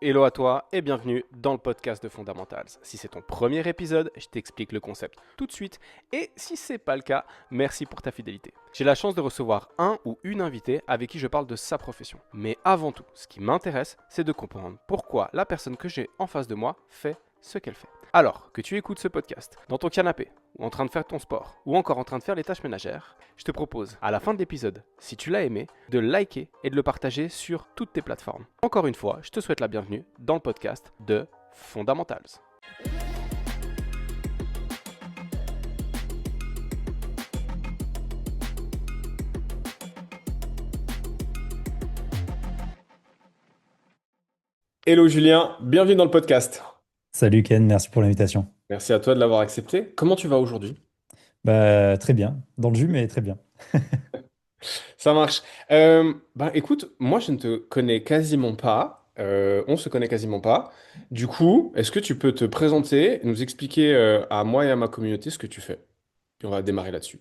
Hello à toi et bienvenue dans le podcast de Fundamentals. Si c'est ton premier épisode, je t'explique le concept tout de suite et si c'est pas le cas, merci pour ta fidélité. J'ai la chance de recevoir un ou une invitée avec qui je parle de sa profession. Mais avant tout, ce qui m'intéresse, c'est de comprendre pourquoi la personne que j'ai en face de moi fait ce qu'elle fait. Alors que tu écoutes ce podcast dans ton canapé, ou en train de faire ton sport, ou encore en train de faire les tâches ménagères, je te propose, à la fin de l'épisode, si tu l'as aimé, de le liker et de le partager sur toutes tes plateformes. Encore une fois, je te souhaite la bienvenue dans le podcast de Fundamentals. Hello Julien, bienvenue dans le podcast. Salut Ken, merci pour l'invitation. Merci à toi de l'avoir accepté. Comment tu vas aujourd'hui? Bah, très bien, dans le jus, mais très bien. Ça marche. Écoute, moi je ne te connais quasiment pas. On se connaît quasiment pas. Du coup, est-ce que tu peux te présenter, nous expliquer à moi et à ma communauté ce que tu fais? Puis on va démarrer là-dessus.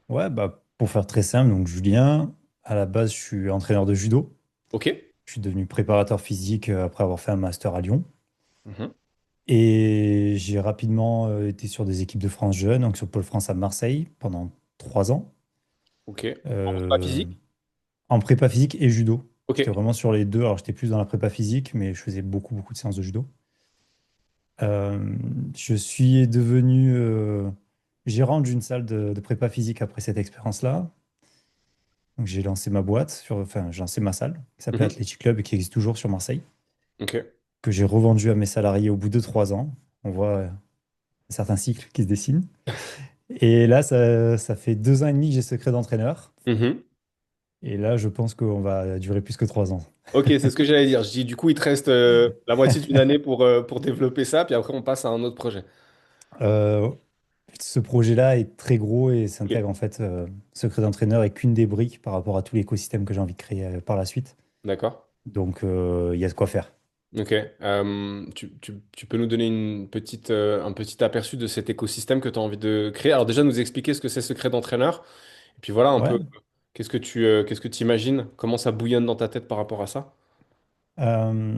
Ouais, bah, pour faire très simple, donc Julien, à la base, je suis entraîneur de judo. Ok. Je suis devenu préparateur physique après avoir fait un master à Lyon. Mhm. Et j'ai rapidement été sur des équipes de France jeunes, donc sur Pôle France à Marseille pendant 3 ans, Ok. En prépa euh, physique? en prépa physique et judo. Ok. J'étais vraiment sur les deux. Alors, j'étais plus dans la prépa physique, mais je faisais beaucoup, beaucoup de séances de judo. Euh, je suis devenu gérant d'une salle de prépa physique après cette expérience-là. Donc j'ai lancé ma boîte, enfin j'ai lancé ma salle qui s'appelait Mhm. Athletic Club et qui existe toujours sur Marseille, Ok. que j'ai revendu à mes salariés au bout de 3 ans. On voit un certain cycle qui se dessine. Et là, ça fait 2 ans et demi que j'ai ce secret d'entraîneur. Mhm. Et là, je pense qu'on va durer plus que 3 ans. Ok, c'est ce que j'allais dire. Je dis, du coup, il te reste la moitié d'une année pour développer ça, puis après, on passe à un autre projet. Euh, Ce projet-là est très gros et Ok, s'intègre en fait, secret d'entraîneur est qu'une des briques par rapport à tout l'écosystème que j'ai envie de créer par la suite. d'accord. Donc il y a de quoi faire. Ok. Tu peux nous donner un petit aperçu de cet écosystème que tu as envie de créer? Alors déjà, nous expliquer ce que c'est Secret d'entraîneur. Et puis voilà, un Ouais. peu, qu'est-ce que tu imagines? Comment ça bouillonne dans ta tête par rapport à ça? Euh,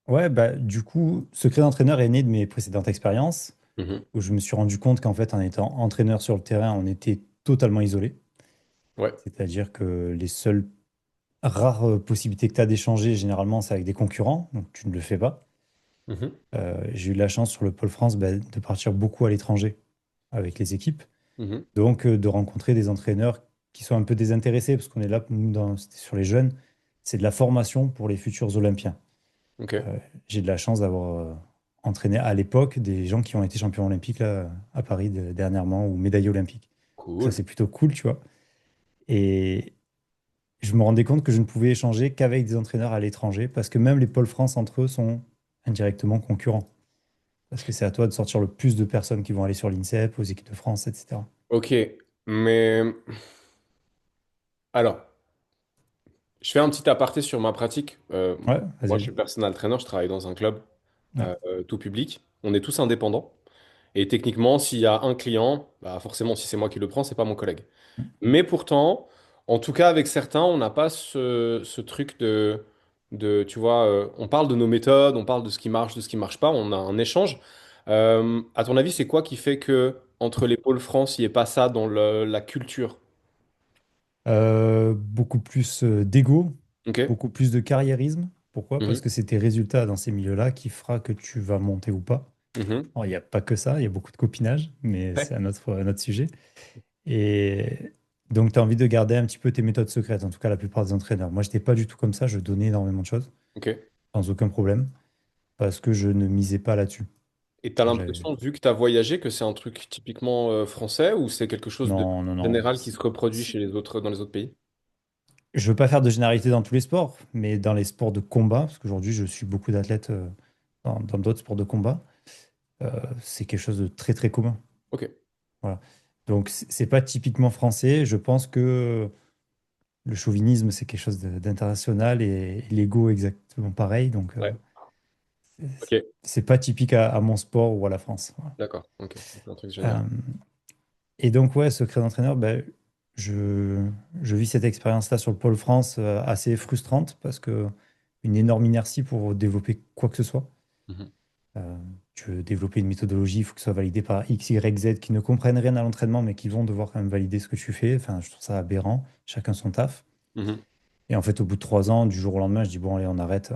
ouais, bah, du coup, Secret d'entraîneur est né de mes précédentes expériences Mhm. où je me suis rendu compte qu'en fait, en étant entraîneur sur le terrain, on était totalement isolé. Ouais. C'est-à-dire que les seules rares possibilités que tu as d'échanger, généralement, c'est avec des concurrents, donc tu ne le fais pas. Mhm. J'ai eu la chance sur le Pôle France bah, de partir beaucoup à l'étranger avec les équipes, Mhm. donc de rencontrer des entraîneurs qui sont un peu désintéressés, parce qu'on est là, nous, c'était sur les jeunes, c'est de la formation pour les futurs Olympiens. Ok. J'ai de la chance d'avoir entraîné à l'époque des gens qui ont été champions olympiques là, à Paris dernièrement ou médaillés olympiques. Donc ça, Cool. c'est plutôt cool, tu vois. Et je me rendais compte que je ne pouvais échanger qu'avec des entraîneurs à l'étranger parce que même les pôles France entre eux sont indirectement concurrents. Parce que c'est à toi de sortir le plus de personnes qui vont aller sur l'INSEP, aux équipes de France, etc. Ok. Mais alors, je fais un petit aparté sur ma pratique. Ouais, Moi, vas-y, je suis vas-y. personal trainer, je travaille dans un club Ouais. tout public. On est tous indépendants. Et techniquement, s'il y a un client, bah forcément, si c'est moi qui le prends, c'est pas mon collègue. Mais pourtant, en tout cas, avec certains, on n'a pas ce truc tu vois, on parle de nos méthodes, on parle de ce qui marche, de ce qui marche pas, on a un échange. À ton avis, c'est quoi qui fait que entre les pôles France, il n'y ait pas ça dans la culture? Beaucoup plus d'ego, Ok? beaucoup plus de carriérisme. Pourquoi? Parce Mhm. que c'est tes résultats dans ces milieux-là qui fera que tu vas monter ou pas. Mhm. Alors, il n'y a pas que ça, il y a beaucoup de copinage, mais Ouais. c'est un autre sujet. Et donc, tu as envie de garder un petit peu tes méthodes secrètes, en tout cas la plupart des entraîneurs. Moi, je n'étais pas du tout comme ça, je donnais énormément de choses, Ok. sans aucun problème, parce que je ne misais pas là-dessus. Et tu as J'avais- l'impression, vu que tu as voyagé, que c'est un truc typiquement français ou c'est quelque chose de Non, non, non. général qui se reproduit chez dans les autres pays? Je veux pas faire de généralité dans tous les sports, mais dans les sports de combat, parce qu'aujourd'hui, je suis beaucoup d'athlètes dans d'autres sports de combat, euh, c'est quelque chose de très, très commun. Ok. Voilà. Donc, c'est pas typiquement français. Je pense que le chauvinisme, c'est quelque chose d'international et l'ego exactement pareil. Donc, Ouais. Ok. c'est pas typique à mon sport ou à la France. Voilà. D'accord. Ok. C'est un truc général. Euh, et donc, ouais, secret d'entraîneur, ben, je, je vis cette expérience-là sur le Pôle France assez frustrante parce que une énorme inertie pour développer quoi que ce soit. Mhm. Euh, Tu veux développer une méthodologie, il faut que ce soit validé par X, Y, Z qui ne comprennent rien à l'entraînement, mais qui vont devoir quand même valider ce que tu fais. Enfin, je trouve ça aberrant, chacun son taf. Mhm. Et en fait, au bout de 3 ans, du jour au lendemain, je dis, bon, allez, on arrête.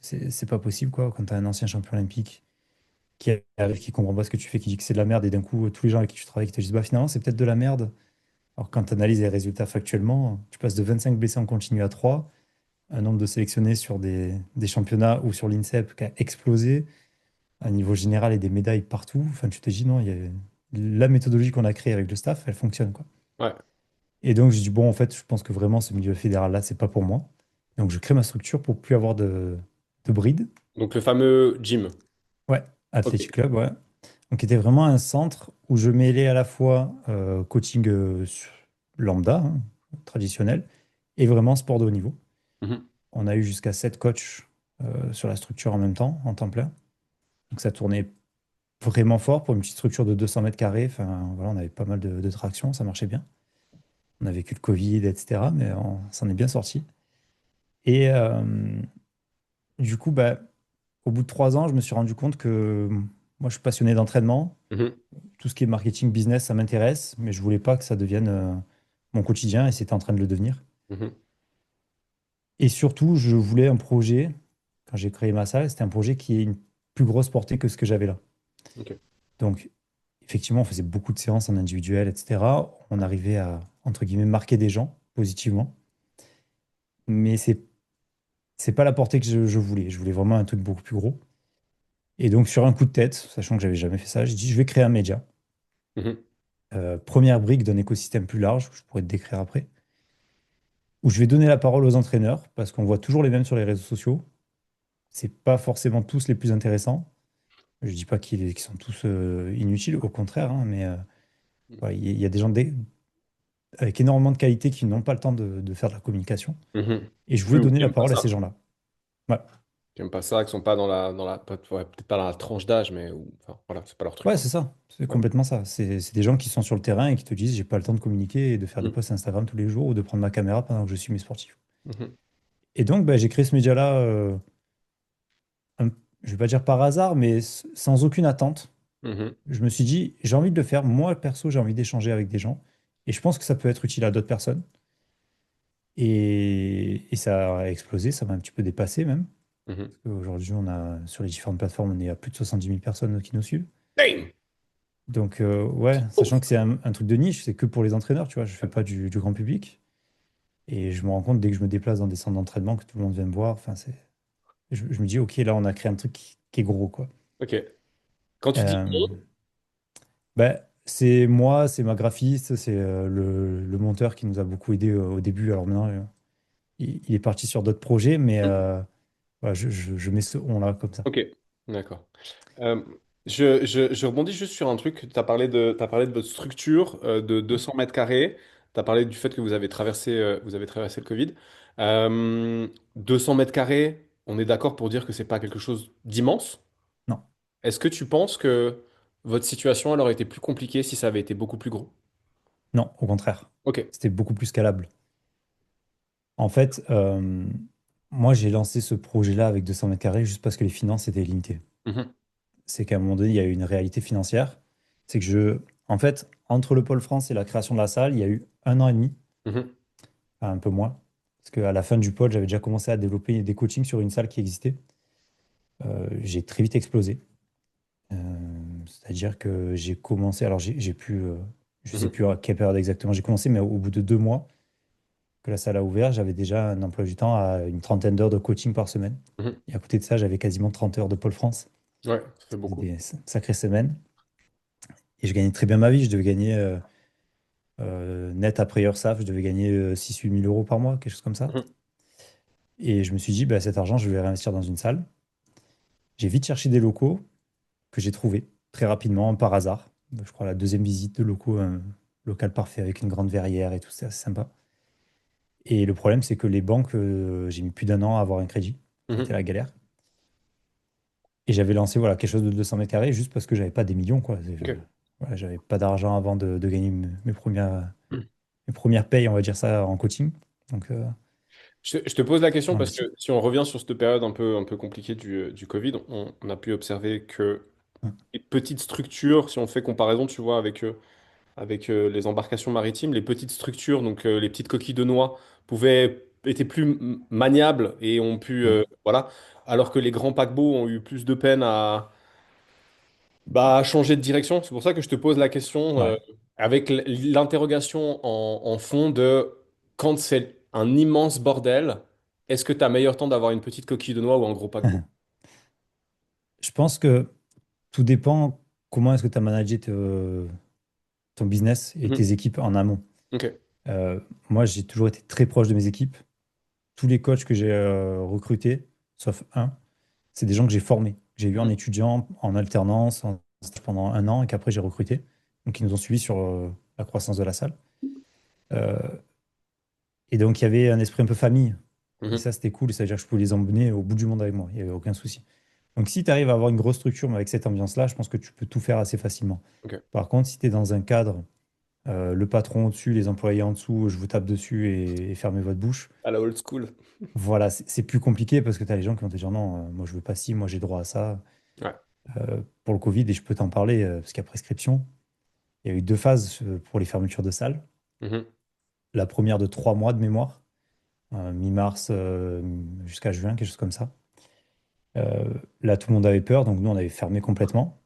C'est pas possible, quoi. Quand tu as un ancien champion olympique qui arrive, qui comprend pas ce que tu fais, qui dit que c'est de la merde, et d'un coup, tous les gens avec qui tu travailles qui te disent, bah finalement, c'est peut-être de la merde. Alors, quand tu analyses les résultats factuellement, tu passes de 25 blessés en continu à 3, un nombre de sélectionnés sur des championnats ou sur l'INSEP qui a explosé, à niveau général et des médailles partout. Enfin, tu te dis, non, la méthodologie qu'on a créée avec le staff, elle fonctionne, quoi. Ouais. Et donc, je dis, bon, en fait, je pense que vraiment, ce milieu fédéral-là, c'est pas pour moi. Donc, je crée ma structure pour plus avoir de bride. Donc le fameux gym. Ouais, Ok. Athletic Club, ouais. Donc, qui était vraiment un centre où je mêlais à la fois coaching lambda, hein, traditionnel, et vraiment sport de haut niveau. Mhm. On a eu jusqu'à 7 coachs sur la structure en même temps, en temps plein. Donc, ça tournait vraiment fort pour une petite structure de 200 mètres carrés. Enfin, voilà, on avait pas mal de traction, ça marchait bien. On a vécu le Covid, etc., mais on s'en est bien sorti. Et du coup, bah, au bout de 3 ans, je me suis rendu compte que moi, je suis passionné d'entraînement. Mhm. Tout ce qui est marketing, business, ça m'intéresse, mais je voulais pas que ça devienne mon quotidien et c'était en train de le devenir. Mhm. Et surtout, je voulais un projet, quand j'ai créé ma salle, c'était un projet qui ait une plus grosse portée que ce que j'avais là. Ok. Donc, effectivement, on faisait beaucoup de séances en individuel, etc. On arrivait à, entre guillemets, marquer des gens positivement, mais c'est pas la portée que je voulais. Je voulais vraiment un truc beaucoup plus gros. Et donc, sur un coup de tête, sachant que j'avais jamais fait ça, j'ai dit, je vais créer un média. Mhm. Première brique d'un écosystème plus large, que je pourrais te décrire après, où je vais donner la parole aux entraîneurs, parce qu'on voit toujours les mêmes sur les réseaux sociaux. C'est pas forcément tous les plus intéressants. Je dis pas qu'ils sont tous inutiles, au contraire, hein, mais voilà, il y a des gens avec énormément de qualité qui n'ont pas le temps de faire de la communication. Mhm. Et je voulais Oui, ou donner qui la aiment pas parole à ces ça. gens-là. Ouais, Qui aiment pas ça, qui sont pas peut-être pas dans la tranche d'âge, mais enfin, voilà, c'est pas leur truc, ouais, quoi. c'est ça. C'est Ouais. complètement ça. C'est des gens qui sont sur le terrain et qui te disent, j'ai pas le temps de communiquer et de faire des Mhm. posts Instagram tous les jours ou de prendre ma caméra pendant que je suis mes sportifs. Mhm. Et donc, bah, j'ai créé ce média-là, un- je vais pas dire par hasard, mais sans aucune attente. Mhm. Je me suis dit, j'ai envie de le faire. Moi, perso, j'ai envie d'échanger avec des gens. Et je pense que ça peut être utile à d'autres personnes. Et ça a explosé, ça m'a un petit peu dépassé même. Mhm. Aujourd'hui, on a, sur les différentes plateformes, on est à plus de 70 000 personnes qui nous suivent. Damn! Donc, ouais, sachant que c'est un truc de niche, c'est que pour les entraîneurs, tu vois, je fais pas du grand public. Et je me rends compte dès que je me déplace dans des centres d'entraînement que tout le monde vient me voir. Enfin, je me dis, OK, là, on a créé un truc qui est gros, quoi. Ok. Quand tu dis Euh, on, Bah, c'est moi, c'est ma graphiste, c'est le monteur qui nous a beaucoup aidé au début. Alors maintenant, il est parti sur d'autres projets, mais voilà, je mets ce on-là comme ça. ok, d'accord. Euh, je rebondis juste sur un truc. T'as parlé de votre structure de 200 mètres carrés. Tu as parlé du fait que vous avez traversé le Covid. 200 mètres carrés, on est d'accord pour dire que c'est pas quelque chose d'immense. Non, Est-ce que tu penses que votre situation elle aurait été plus compliquée si ça avait été beaucoup plus gros? non, au contraire. Ok. C'était beaucoup plus scalable. En fait, moi, j'ai lancé ce projet-là avec 200 mètres carrés juste parce que les finances étaient limitées. Mhm, C'est qu'à un moment donné, il y a eu une réalité financière. C'est que en fait, entre le pôle France et la création de la salle, il y a eu 1 an et demi, mhm, enfin, un peu moins. Parce qu'à la fin du pôle, j'avais déjà commencé à développer des coachings sur une salle qui existait. J'ai très vite explosé. C'est-à-dire que j'ai commencé, alors j'ai pu, je sais mhm, plus à quelle période exactement j'ai commencé, mais au bout de 2 mois que la salle a ouvert, j'avais déjà un emploi du temps à une trentaine d'heures de coaching par semaine. mhm. Et à côté de ça, j'avais quasiment 30 heures de pôle France. Ouais, ça fait C'était beaucoup. des sacrées semaines. Et je gagnais très bien ma vie. Je devais gagner net après URSAF, je devais gagner 6-8 000 euros par mois, quelque chose comme ça. Mhm, Et je me suis dit, bah, cet argent, je vais le réinvestir dans une salle. J'ai vite cherché des locaux que j'ai trouvés très rapidement, par hasard. Je crois la deuxième visite de locaux, un local parfait avec une grande verrière et tout, c'est assez sympa. Et le problème, c'est que les banques, j'ai mis plus d'1 an à avoir un crédit. C'était mhm. la galère. Et j'avais lancé voilà, quelque chose de 200 mètres carrés juste parce que j'avais pas des millions, quoi. Ok. Voilà, j'avais pas d'argent avant de gagner mes premières payes, on va dire ça, en coaching. Donc, Je te pose la question dans parce l'équipe. que si on revient sur cette période un peu compliquée du Covid, on a pu observer que Ouais. les petites structures, si on fait comparaison, tu vois, avec les embarcations maritimes, les petites structures, donc les petites coquilles de noix, étaient plus maniables et ont pu, Ouais. voilà, alors que les grands paquebots ont eu plus de peine à changer de direction. C'est pour ça que je te pose la question Ouais. avec l'interrogation en fond de quand c'est un immense bordel, est-ce que tu as meilleur temps d'avoir une petite coquille de noix ou un gros paquebot? Je pense que tout dépend comment est-ce que tu as managé ton business et Mhm. tes équipes en amont. Ok. Euh, Moi, j'ai toujours été très proche de mes équipes. Tous les coachs que j'ai recrutés, sauf un, c'est des gens que j'ai formés, que j'ai eu en Mhm. étudiant, en alternance, en stage pendant un an et qu'après j'ai recruté. Donc, ils nous ont suivis sur la croissance de la salle. Euh, et donc, il y avait un esprit un peu famille. Et Mhm. ça, c'était cool. C'est-à-dire que je pouvais les emmener au bout du monde avec moi. Il n'y avait aucun souci. Donc, si tu arrives à avoir une grosse structure, mais avec cette ambiance-là, je pense que tu peux tout faire assez facilement. Ok. Par contre, si tu es dans un cadre, le patron au-dessus, les employés en dessous, je vous tape dessus et fermez votre bouche. À la old school. Voilà, c'est plus compliqué parce que tu as les gens qui vont te dire non, moi je veux pas ci, moi j'ai droit à ça. Ouais. Pour le Covid, et je peux t'en parler parce qu'il y a prescription, il y a eu deux phases pour les fermetures de salles. Mhm. La première de 3 mois de mémoire, mi-mars jusqu'à juin, quelque chose comme ça. Là, tout le monde avait peur, donc nous on avait fermé complètement.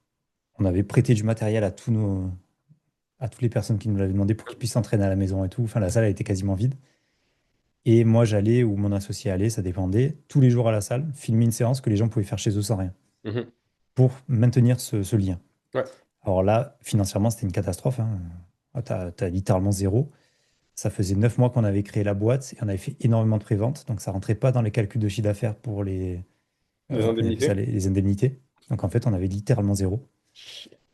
On avait prêté du matériel à toutes les personnes qui nous l'avaient demandé pour qu'ils puissent s'entraîner à la maison et tout. Enfin, la salle a été quasiment vide. Et moi, j'allais, ou mon associé allait, ça dépendait, tous les jours à la salle, filmer une séance que les gens pouvaient faire chez eux sans rien, Mhm. pour maintenir ce lien. Ouais. Alors là, financièrement, c'était une catastrophe, hein. T'as littéralement zéro. Ça faisait 9 mois qu'on avait créé la boîte et on avait fait énormément de préventes, donc ça rentrait pas dans les calculs de chiffre d'affaires pour Les comment on appelle ça, indemnités? les indemnités. Donc en fait, on avait littéralement zéro.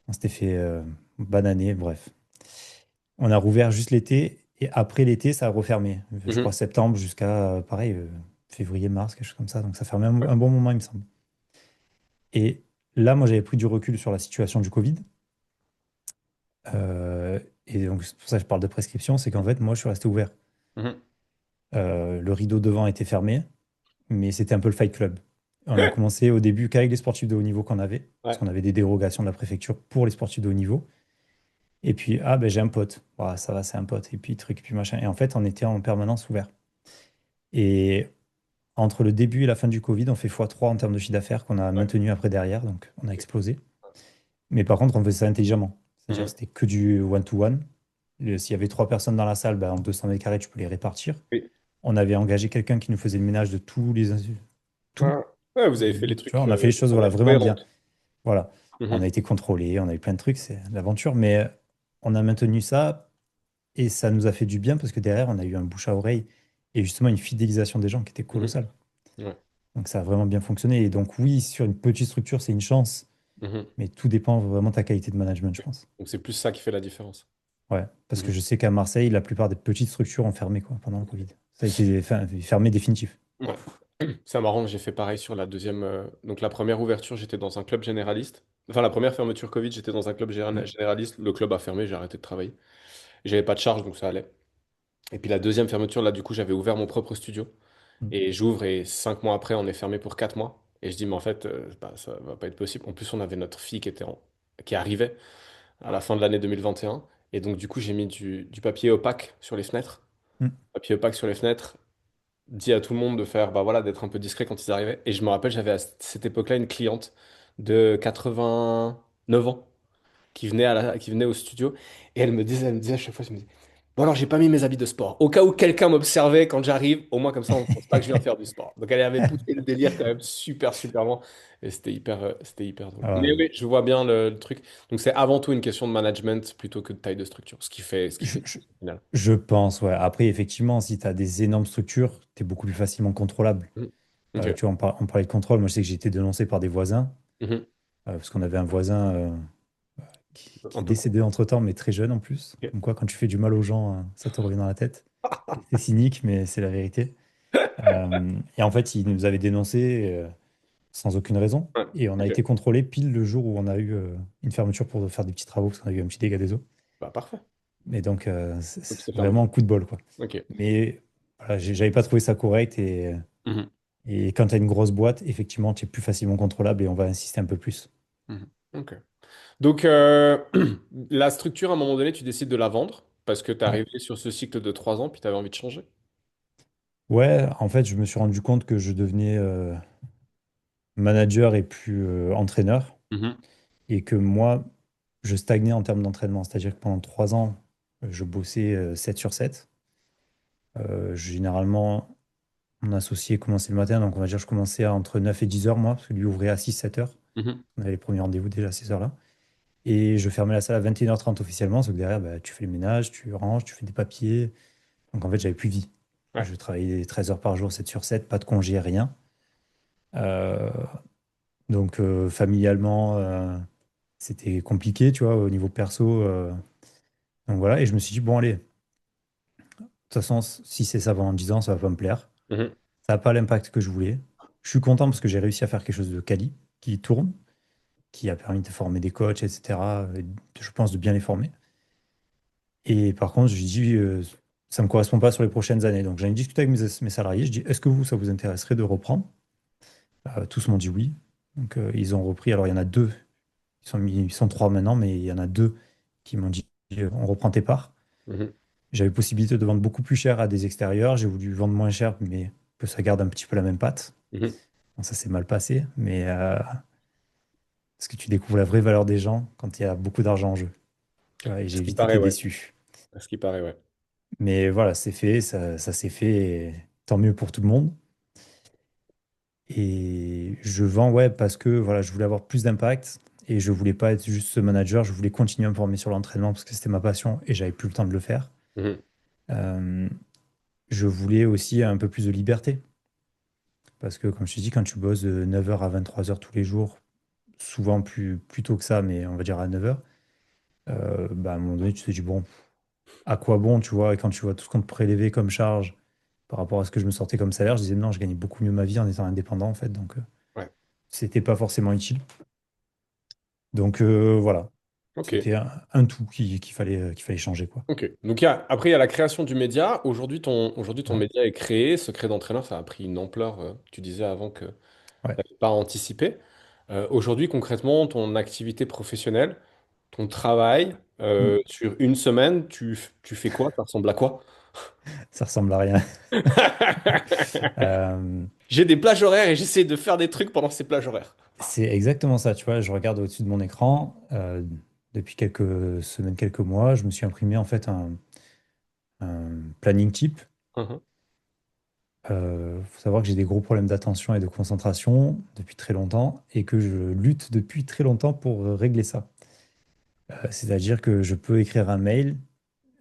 On s'était fait bananer, bref. On a rouvert juste l'été et après l'été, ça a refermé. Je crois Mhm. septembre jusqu'à, pareil, février, mars, quelque chose comme ça. Donc ça fermait un, Ouais. un bon moment, il me semble. Et là, moi, j'avais pris du recul sur la situation du Covid. Et donc, c'est pour ça que je parle de prescription, c'est qu'en fait, moi, je suis resté ouvert. Mhm. Le rideau devant était fermé, mais c'était un peu le Fight Club. On a commencé au début qu'avec les sportifs de haut niveau qu'on avait, parce Ouais. qu'on avait des dérogations de la préfecture pour les sportifs de haut niveau. Et puis, ah, ben j'ai un pote. Voilà, ça va, c'est un pote. Et puis, truc, puis machin. Et en fait, on était en permanence ouvert. Et entre le début et la fin du Covid, on fait x3 en termes de chiffre d'affaires qu'on a Ouais. maintenu après derrière. Donc, on a Ok. explosé. Mais par contre, on faisait ça intelligemment. C'est-à-dire que Mhm. c'était que du one-to-one. S'il y avait 3 personnes dans la salle, ben, en 200 mètres carrés, tu peux les répartir. Oui. On avait engagé quelqu'un qui nous faisait le ménage de tous les... Tout. Ouais. Ouais, vous avez fait les Tu vois, trucs on a fait les choses de voilà, manière vraiment bien. cohérente. Voilà. On a Mhm. été contrôlés, on a eu plein de trucs, c'est l'aventure. Mais on a maintenu ça et ça nous a fait du bien parce que derrière, on a eu un bouche à oreille et justement une fidélisation des gens qui était Mhm. colossale. Ouais. Donc ça a vraiment bien fonctionné. Et donc oui, sur une petite structure, c'est une chance, Mhm. mais tout dépend vraiment de ta qualité de management, je pense. Donc c'est plus ça qui fait la différence. Ouais, parce que Mhm. je sais qu'à Marseille, la plupart des petites structures ont fermé quoi, pendant le Covid. Ça a été fermé définitif. Ouais. C'est marrant, j'ai fait pareil sur la deuxième. Donc la première ouverture, j'étais dans un club généraliste. Enfin, la première fermeture Covid, j'étais dans un club Mm, généraliste. Le club a fermé, j'ai arrêté de travailler. J'avais pas de charge, donc ça allait. Et puis la deuxième fermeture, là, du coup, j'avais ouvert mon propre studio. mm, Et j'ouvre et 5 mois après, on est fermé pour 4 mois. Et je dis, mais en fait, bah, ça va pas être possible. En plus, on avait notre fille qui arrivait à la fin de l'année 2021. Et donc, du coup, j'ai mis du papier opaque sur les fenêtres. mm. Papier opaque sur les fenêtres, dit à tout le monde de faire, bah voilà, d'être un peu discret quand ils arrivaient. Et je me rappelle, j'avais à cette époque-là une cliente de 89 ans qui venait au studio et elle me disait à chaque fois, elle me dit, bon alors j'ai pas mis mes habits de sport. Au cas où quelqu'un m'observait quand j'arrive, au moins comme ça on ne pense pas que je viens faire du sport. Donc elle avait poussé le délire quand même super super loin et c'était hyper drôle. Ah Mais ouais. oui, je vois bien le truc. Donc c'est avant tout une question de management plutôt que de taille de structure, ce qui fait Je, le je- succès final. je pense, ouais. Après, effectivement, si tu as des énormes structures, tu es beaucoup plus facilement contrôlable. Mhm. Ok. Tu vois, on parlait de contrôle. Moi, je sais que j'ai été dénoncé par des voisins, Mhm. parce qu'on avait un voisin qui Un est peu décédé con. entre-temps, mais très jeune en plus. Ok. Comme quoi, quand tu fais du mal aux gens, ça te revient dans la tête. C'est cynique, mais c'est la vérité. Et en fait, il nous avait dénoncé sans aucune raison. Ouais. Et on a Ok. été contrôlé pile le jour où on a eu une fermeture pour faire des petits travaux, parce qu'on a eu un petit dégât des eaux. Bah parfait. Mais donc, Donc c'est c'est fermé. vraiment un coup de bol, quoi. Ok. Mais voilà, j'avais pas trouvé ça correct. Mhm. Et quand tu as une grosse boîte, effectivement, tu es plus facilement contrôlable et on va insister un peu plus. Mhm. Ok. Donc, la structure, à un moment donné, tu décides de la vendre parce que tu es Ouais. arrivé sur ce cycle de 3 ans, puis tu avais envie de changer. Ouais, en fait, je me suis rendu compte que je devenais manager et plus entraîneur Mhm. et que moi, je stagnais en termes d'entraînement. C'est-à-dire que pendant 3 ans, je bossais 7 sur 7. Généralement, mon associé commençait le matin, donc on va dire que je commençais entre 9 et 10 heures, moi, parce que lui ouvrait à 6 7 heures. Mhm. On avait les premiers rendez-vous déjà à ces heures-là. Et je fermais la salle à 21h30 officiellement, sauf que derrière, bah, tu fais le ménage, tu ranges, tu fais des papiers. Donc en fait, j'avais plus de vie. Ouais. Je travaillais 13 heures par jour, 7 sur 7, pas de congé, rien. Euh, donc familialement, c'était compliqué, tu vois, au niveau perso. Donc voilà, et je me suis dit, bon, allez, de toute façon, si c'est ça pendant 10 ans, ça va pas me plaire. Mhm. Ça n'a pas l'impact que je voulais. Je suis content parce que j'ai réussi à faire quelque chose de quali, qui tourne, qui a permis de former des coachs, etc. Et je pense de bien les former. Et par contre, je lui dis, ça ne me correspond pas sur les prochaines années. Donc j'en ai discuté avec mes salariés. Je dis, est-ce que vous, ça vous intéresserait de reprendre? Tous m'ont dit oui. Donc ils ont repris. Alors il y en a deux. Ils sont trois maintenant, mais il y en a deux qui m'ont dit, on reprend tes parts. Mhm. J'avais possibilité de vendre beaucoup plus cher à des extérieurs. J'ai voulu vendre moins cher, mais que ça garde un petit peu la même patte. Mhm. Bon, ça s'est mal passé, mais parce que tu découvres la vraie valeur des gens quand il y a beaucoup d'argent en jeu. Tu vois, et Ce j'ai qui vite paraît, été ouais. déçu. Ce qui paraît, ouais. Mais voilà, c'est fait, ça s'est fait, et tant mieux pour tout le monde. Et je vends, ouais, parce que voilà, je voulais avoir plus d'impact et je voulais pas être juste ce manager, je voulais continuer à me former sur l'entraînement parce que c'était ma passion et j'avais plus le temps de le faire. Mhm. Euh, je voulais aussi un peu plus de liberté parce que, comme je te dis, quand tu bosses de 9 heures à 23 heures tous les jours, souvent plus tôt que ça, mais on va dire à 9 heures, bah, à un moment donné, tu te dis, bon, à quoi bon, tu vois, et quand tu vois tout ce qu'on te prélevait comme charge par rapport à ce que je me sortais comme salaire, je disais non, je gagnais beaucoup mieux ma vie en étant indépendant en fait, donc Ouais. c'était pas forcément utile. Donc voilà, Ok. c'était un tout qu'il fallait changer, quoi. Ok. Donc, après, il y a la création du média. Aujourd'hui, ton Ouais, média est créé. Secret d'entraîneur, ça a pris une ampleur, tu disais avant que tu ouais. n'avais pas anticipé. Aujourd'hui, concrètement, ton activité professionnelle, ton travail, Mm. sur une semaine, tu fais quoi? Ça ressemble à quoi? Ça ressemble à rien. Euh, J'ai des plages horaires et j'essaie de faire des trucs pendant ces plages horaires. c'est exactement ça, tu vois. Je regarde au-dessus de mon écran. Depuis quelques semaines, quelques mois, je me suis imprimé en fait un planning type. Mhm. Faut savoir que j'ai des gros problèmes d'attention et de concentration depuis très longtemps et que je lutte depuis très longtemps pour régler ça. C'est-à-dire que je peux écrire un mail,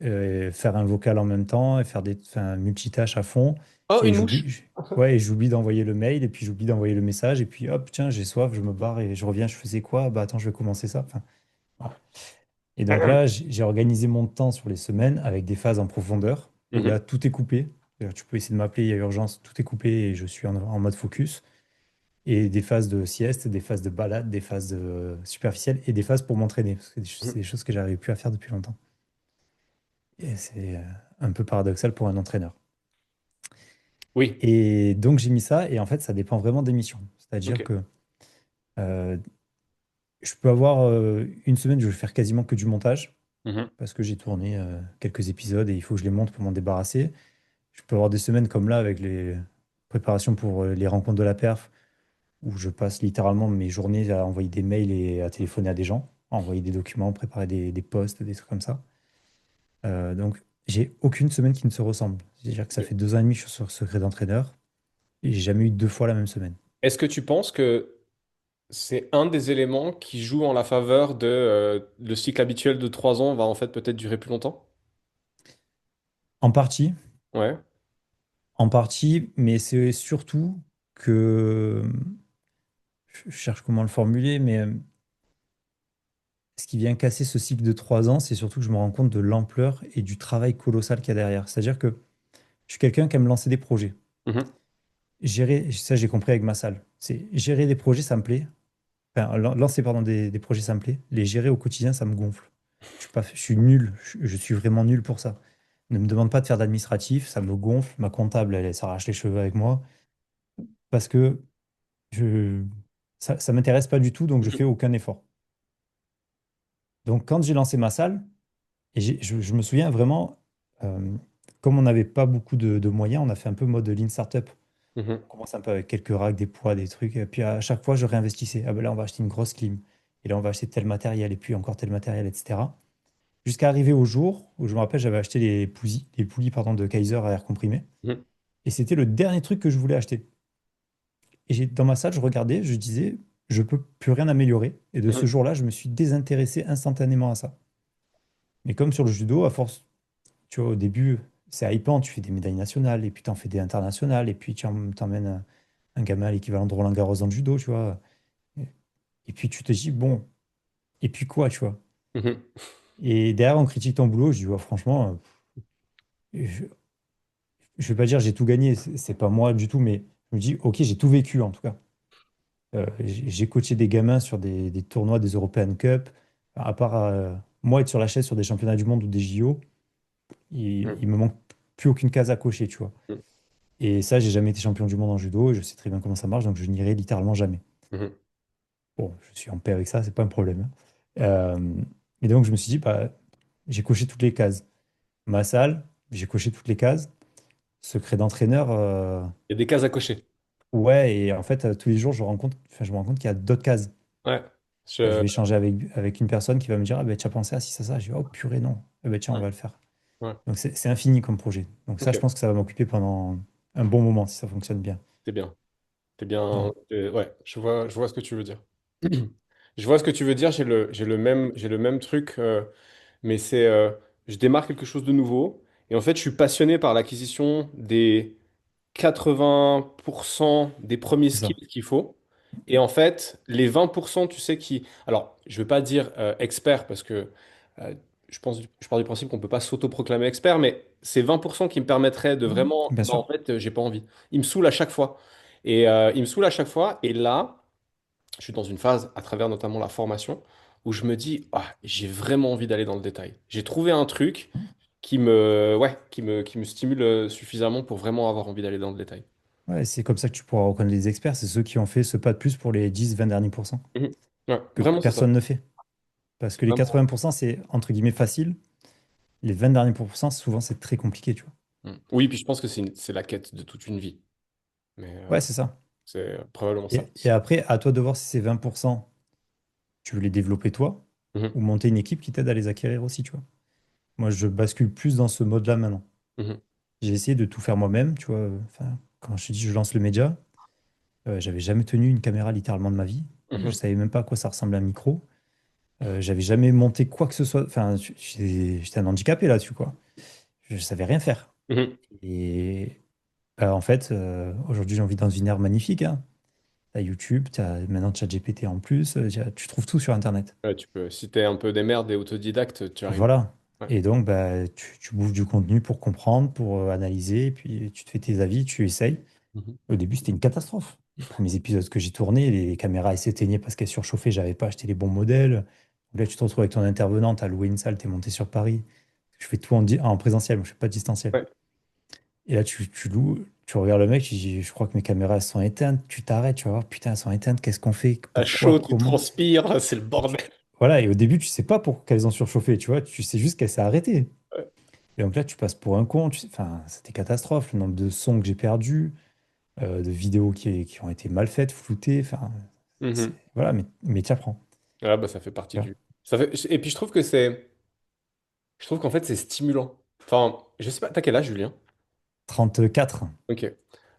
faire un vocal en même temps et faire enfin, multitâches à fond. Oh, Et une mouche. ouais, et j'oublie d'envoyer le mail et puis j'oublie d'envoyer le message. Et puis hop, tiens, j'ai soif, je me barre et je reviens, je faisais quoi? Bah attends, je vais commencer ça. Enfin, voilà. Et donc là, j'ai organisé mon temps sur les semaines avec des phases en profondeur où Mhm. là, tout est coupé. C'est-à-dire, tu peux essayer de m'appeler, il y a urgence, tout est coupé et je suis en mode focus. Et des phases de sieste, des phases de balade, des phases de superficielles et des phases pour m'entraîner. Parce que c'est Mhm. des choses que j'arrivais plus à faire depuis longtemps. Et c'est un peu paradoxal pour un entraîneur. Oui. Et donc j'ai mis ça, et en fait, ça dépend vraiment des missions. Ok. C'est-à-dire que euh, je peux avoir une semaine où je vais faire quasiment que du montage, Mhm. parce que j'ai tourné quelques épisodes et il faut que je les monte pour m'en débarrasser. Je peux avoir des semaines comme là avec les préparations pour les rencontres de la perf, où je passe littéralement mes journées à envoyer des mails et à téléphoner à des gens, à envoyer des documents, préparer des posts, des trucs comme ça. Donc j'ai aucune semaine qui ne se ressemble. C'est-à-dire que ça Ok. fait 2 ans et demi que je suis sur Secret d'entraîneur et j'ai jamais eu 2 fois la même semaine. Est-ce que tu penses que c'est un des éléments qui joue en la faveur de le cycle habituel de 3 ans va en fait peut-être durer plus longtemps? En partie, Ouais. mais c'est surtout que, je cherche comment le formuler, mais ce qui vient casser ce cycle de 3 ans, c'est surtout que je me rends compte de l'ampleur et du travail colossal qu'il y a derrière. C'est-à-dire que je suis quelqu'un qui aime lancer des projets. Mhm. Gérer, ça j'ai compris avec ma salle. C'est gérer des projets, ça me plaît. Enfin, lancer pardon, des projets, ça me plaît. Les gérer au quotidien, ça me gonfle. Je suis pas, je suis nul. Je suis vraiment nul pour ça. Ne me demande pas de faire d'administratif, ça me gonfle. Ma comptable, elle s'arrache les cheveux avec moi parce que je, ça m'intéresse pas du tout, donc je fais aucun effort. Donc, quand j'ai lancé ma salle, et je me souviens vraiment, euh, comme on n'avait pas beaucoup de moyens, on a fait un peu mode lean startup. Mhm. On commence un peu avec quelques racks, des poids, des trucs, et puis à chaque fois, je réinvestissais. Ah ben là, on va acheter une grosse clim, et là, on va acheter tel matériel, et puis encore tel matériel, etc. Jusqu'à arriver au jour où je me rappelle, j'avais acheté les poulies pardon, de Kaiser à air comprimé, Mhm. et c'était le dernier truc que je voulais acheter. Et dans ma salle, je regardais, je disais, je peux plus rien améliorer. Et de ce Mhm. jour-là, je me suis désintéressé instantanément à ça. Mais comme sur le judo, à force, tu vois, au début, c'est hypant, tu fais des médailles nationales, et puis tu en fais des internationales, et puis tu t'emmènes un gamin à l'équivalent de Roland Garros dans le judo, tu vois. Et puis tu te dis, bon, et puis quoi, tu vois. Mhm. Et derrière, on critique ton boulot, je dis, ouais, franchement, je, je vais pas dire j'ai tout gagné, c'est pas moi du tout, mais je me dis, ok, j'ai tout vécu en tout cas. J'ai coaché des gamins sur des tournois des European Cup. À part moi être sur la chaise sur des championnats du monde ou des JO, il me manque plus aucune case à cocher, tu vois. Mhm. Et ça, j'ai jamais été champion du monde en judo, et je sais très bien comment ça marche, donc je n'irai littéralement jamais. Mhm. Bon, je suis en paix avec ça, c'est pas un problème, hein. Et donc je me suis dit, bah, j'ai coché toutes les cases. Ma salle, j'ai coché toutes les cases. Secret d'entraîneur, Il y a des cases à cocher. ouais, et en fait, tous les jours, je me rends compte qu'il y a d'autres cases. Ouais. Je Je... vais échanger avec une personne qui va me dire, ah ben, tu as pensé à ci, ça. Je vais, oh purée, non. Eh ben, tiens, on Ouais. va le faire. Ouais. Donc, c'est infini comme projet. Donc, ça, Ok. je pense que ça va m'occuper pendant un bon moment si ça fonctionne bien. C'est bien. C'est bien. Voilà. Ouais, je vois ce que tu veux dire. Je vois ce que tu veux dire. J'ai le même truc, mais c'est, je démarre quelque chose de nouveau. Et en fait, je suis passionné par l'acquisition des 80% des premiers C'est ça. skills qu'il faut. Et en fait, les 20%, tu sais, qui... Alors, je ne veux pas dire expert, parce que euh, je pars du principe qu'on ne peut pas s'autoproclamer expert, mais c'est 20% qui me permettraient de vraiment... Bien Non, en sûr. fait, j'ai pas envie. Il me saoule à chaque fois. Il me saoule à chaque fois. Et là, je suis dans une phase, à travers notamment la formation, où je me dis, ah, j'ai vraiment envie d'aller dans le détail. J'ai trouvé un truc qui me stimule suffisamment pour vraiment avoir envie d'aller dans le détail. Ouais, c'est comme ça que tu pourras reconnaître les experts. C'est ceux qui ont fait ce pas de plus pour les 10, 20 derniers pourcents Mhm. Ouais, que vraiment, c'est ça. personne ne fait. Parce que les Vraiment. 80%, c'est entre guillemets facile. Les 20 derniers pourcents, souvent, c'est très compliqué, tu vois. Oui, puis je pense que c'est la quête de toute une vie. Mais Ouais, c'est ça. c'est probablement ça. Et après, à toi de voir si ces 20%, tu veux les développer toi Mhm. ou monter une équipe qui t'aide à les acquérir aussi, tu vois. Moi, je bascule plus dans ce mode-là maintenant. Mhm. J'ai essayé de tout faire moi-même, tu vois. Enfin, quand je te dis je lance le média, j'avais jamais tenu une caméra littéralement de ma vie. Je Mhm. savais même pas à quoi ça ressemblait un micro. J'avais jamais monté quoi que ce soit. Enfin, j'étais un handicapé là-dessus, quoi. Je savais rien faire. Mhm. Et en fait, aujourd'hui, on vit dans une ère magnifique, hein. T'as YouTube, t'as maintenant ChatGPT en plus, tu trouves tout sur Internet. Ouais, tu peux. Si t'es un peu des merdes et autodidacte, tu arrives. Voilà. Ouais. Et donc, bah, tu bouffes du contenu pour comprendre, pour analyser, et puis tu te fais tes avis, tu essayes. Mhm. Au début, c'était une catastrophe. Les premiers épisodes que j'ai tournés, les caméras elles s'éteignaient parce qu'elles surchauffaient, j'avais pas acheté les bons modèles. Donc là, tu te retrouves avec ton intervenant, t'as loué une salle, t'es monté sur Paris. Je fais tout en présentiel, moi, je fais pas de distanciel. Ouais. Et là, tu loues, tu regardes le mec, tu dis, je crois que mes caméras elles sont éteintes. Tu t'arrêtes, tu vas voir, putain, elles sont éteintes, qu'est-ce qu'on fait? T'as Pourquoi? chaud, tu Comment? transpires, c'est le bordel. Voilà, et au début, tu sais pas pour qu'elles ont surchauffé, tu vois, tu sais juste qu'elles s'est arrêtée. Ouais. Et donc là, tu passes pour un con, enfin, c'était catastrophe, le nombre de sons que j'ai perdus, de vidéos qui ont été mal faites, floutées, enfin, Mhm. voilà, mais tu apprends. Ah bah ça fait partie Tu vois. du. Et puis je trouve que c'est. Je trouve qu'en fait c'est stimulant. Enfin, je sais pas, t'as quel âge, Julien? 34. Ok.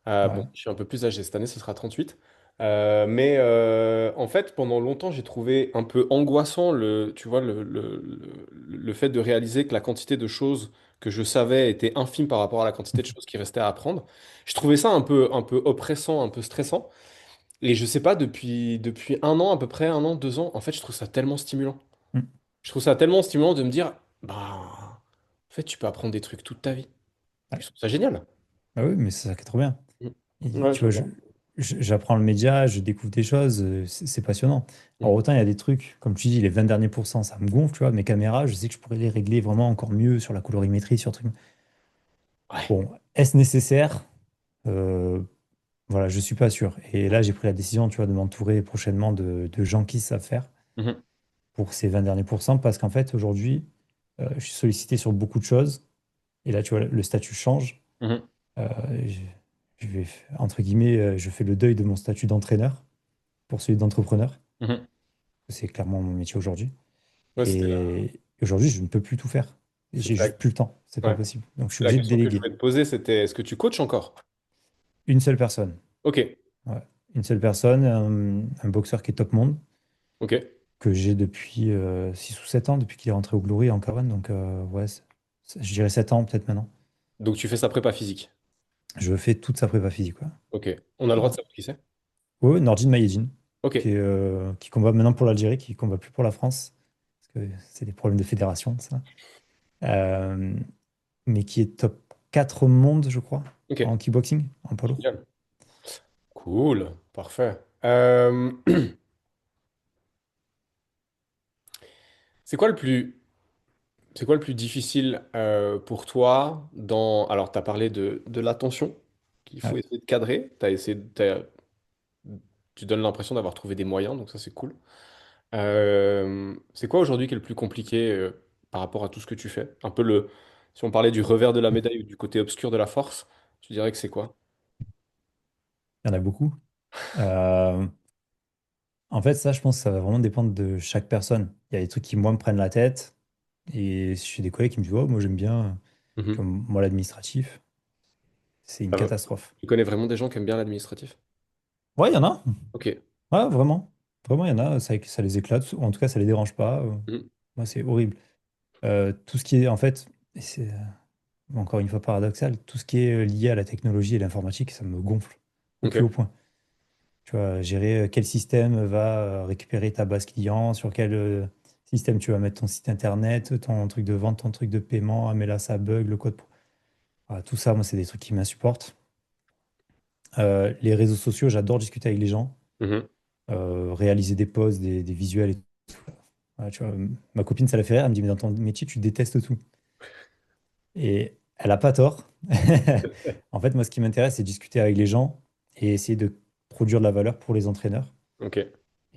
Bon, Ouais. je suis un peu plus âgé cette année, ce sera 38. En fait, pendant longtemps, j'ai trouvé un peu angoissant tu vois, le fait de réaliser que la quantité de choses que je savais était infime par rapport à la quantité de choses qui restaient à apprendre. Je trouvais ça un peu oppressant, un peu stressant. Et je sais pas, depuis un an, à peu près, un an, 2 ans, en fait, je trouve ça tellement stimulant. Mm. Je trouve ça tellement stimulant de me dire, bah, en fait, tu peux apprendre des trucs toute ta vie. Ouais. Je trouve ça génial. Ah oui, mais c'est ça qui est trop bien. Mm. Et Ouais, tu vois, j'adore. j'apprends le média, je découvre des choses, c'est passionnant. Alors Mm. autant il y a des trucs, comme tu dis, les 20 derniers pourcents, ça me gonfle, tu vois, mes caméras, je sais que je pourrais les régler vraiment encore mieux sur la colorimétrie, sur truc. Ouais. Bon, est-ce nécessaire? Euh, voilà, je suis pas sûr. Et là, j'ai pris la décision, tu vois, de m'entourer prochainement de gens qui savent faire Mhm, pour ces 20 derniers pourcents, parce qu'en fait, aujourd'hui, je suis sollicité sur beaucoup de choses. Et là, tu vois, le statut change. mhm, Euh, je, je vais, entre guillemets, je fais le deuil de mon statut d'entraîneur pour celui d'entrepreneur. mhm. C'est clairement mon métier aujourd'hui. Ouais, Et aujourd'hui, je ne peux plus tout faire. J'ai c'était juste plus le temps. C'est pas ouais. possible. Donc, je suis La obligé de question que je déléguer. voulais te poser, c'était est-ce que tu coaches encore? Une seule personne. Ok, Ouais. Une seule personne, un boxeur qui est top monde, ok. que j'ai depuis 6 ou 7 ans, depuis qu'il est rentré au Glory en K1. Donc, ouais, je dirais 7 ans peut-être maintenant. Donc tu fais sa prépa physique. Je fais toute sa prépa physique, quoi. Ok. On a le droit de savoir qui c'est? Ouais, Nordine Maïedine, Ok. qui combat maintenant pour l'Algérie, qui combat plus pour la France, parce que c'est des problèmes de fédération, ça. Euh, mais qui est top 4 monde, je crois, Ok. en kickboxing, en poids lourd. Génial. Cool. Parfait. C'est quoi le plus, c'est quoi le plus difficile pour toi dans... Alors, tu as parlé de l'attention, qu'il faut Ouais. essayer de cadrer. Tu donnes l'impression d'avoir trouvé des moyens, donc ça, c'est cool. C'est quoi aujourd'hui qui est le plus compliqué par rapport à tout ce que tu fais? Un peu le... Si on parlait du revers de la médaille ou du côté obscur de la force, tu dirais que c'est quoi? Il y en a beaucoup. Euh, En fait, ça, je pense que ça va vraiment dépendre de chaque personne. Il y a des trucs qui, moi, me prennent la tête. Et j'ai des collègues qui me disent, oh, moi, j'aime bien, tu Mhm. vois, moi, l'administratif, c'est une Ça va. catastrophe. Tu connais vraiment des gens qui aiment bien l'administratif? Ouais, il y en a. Ok. Ouais, vraiment. Vraiment, il y en a. Ça les éclate. Ou en tout cas, ça les dérange pas. Mhm. Moi, c'est horrible. Tout ce qui est, en fait, et c'est encore une fois paradoxal, tout ce qui est lié à la technologie et l'informatique, ça me gonfle au plus haut Ok. point. Tu vois, gérer quel système va récupérer ta base client, sur quel système tu vas mettre ton site internet, ton truc de vente, ton truc de paiement, ah, mais là ça bug, le code. Voilà, tout ça, moi, c'est des trucs qui m'insupportent. Les réseaux sociaux, j'adore discuter avec les gens, Mhm. réaliser des posts, des visuels et tout. Voilà, tu vois, ma copine, ça la fait rire, elle me dit, mais dans ton métier, tu détestes tout. Et elle a pas tort. En fait, moi, ce qui m'intéresse, c'est discuter avec les gens et essayer de produire de la valeur pour les entraîneurs. Ok.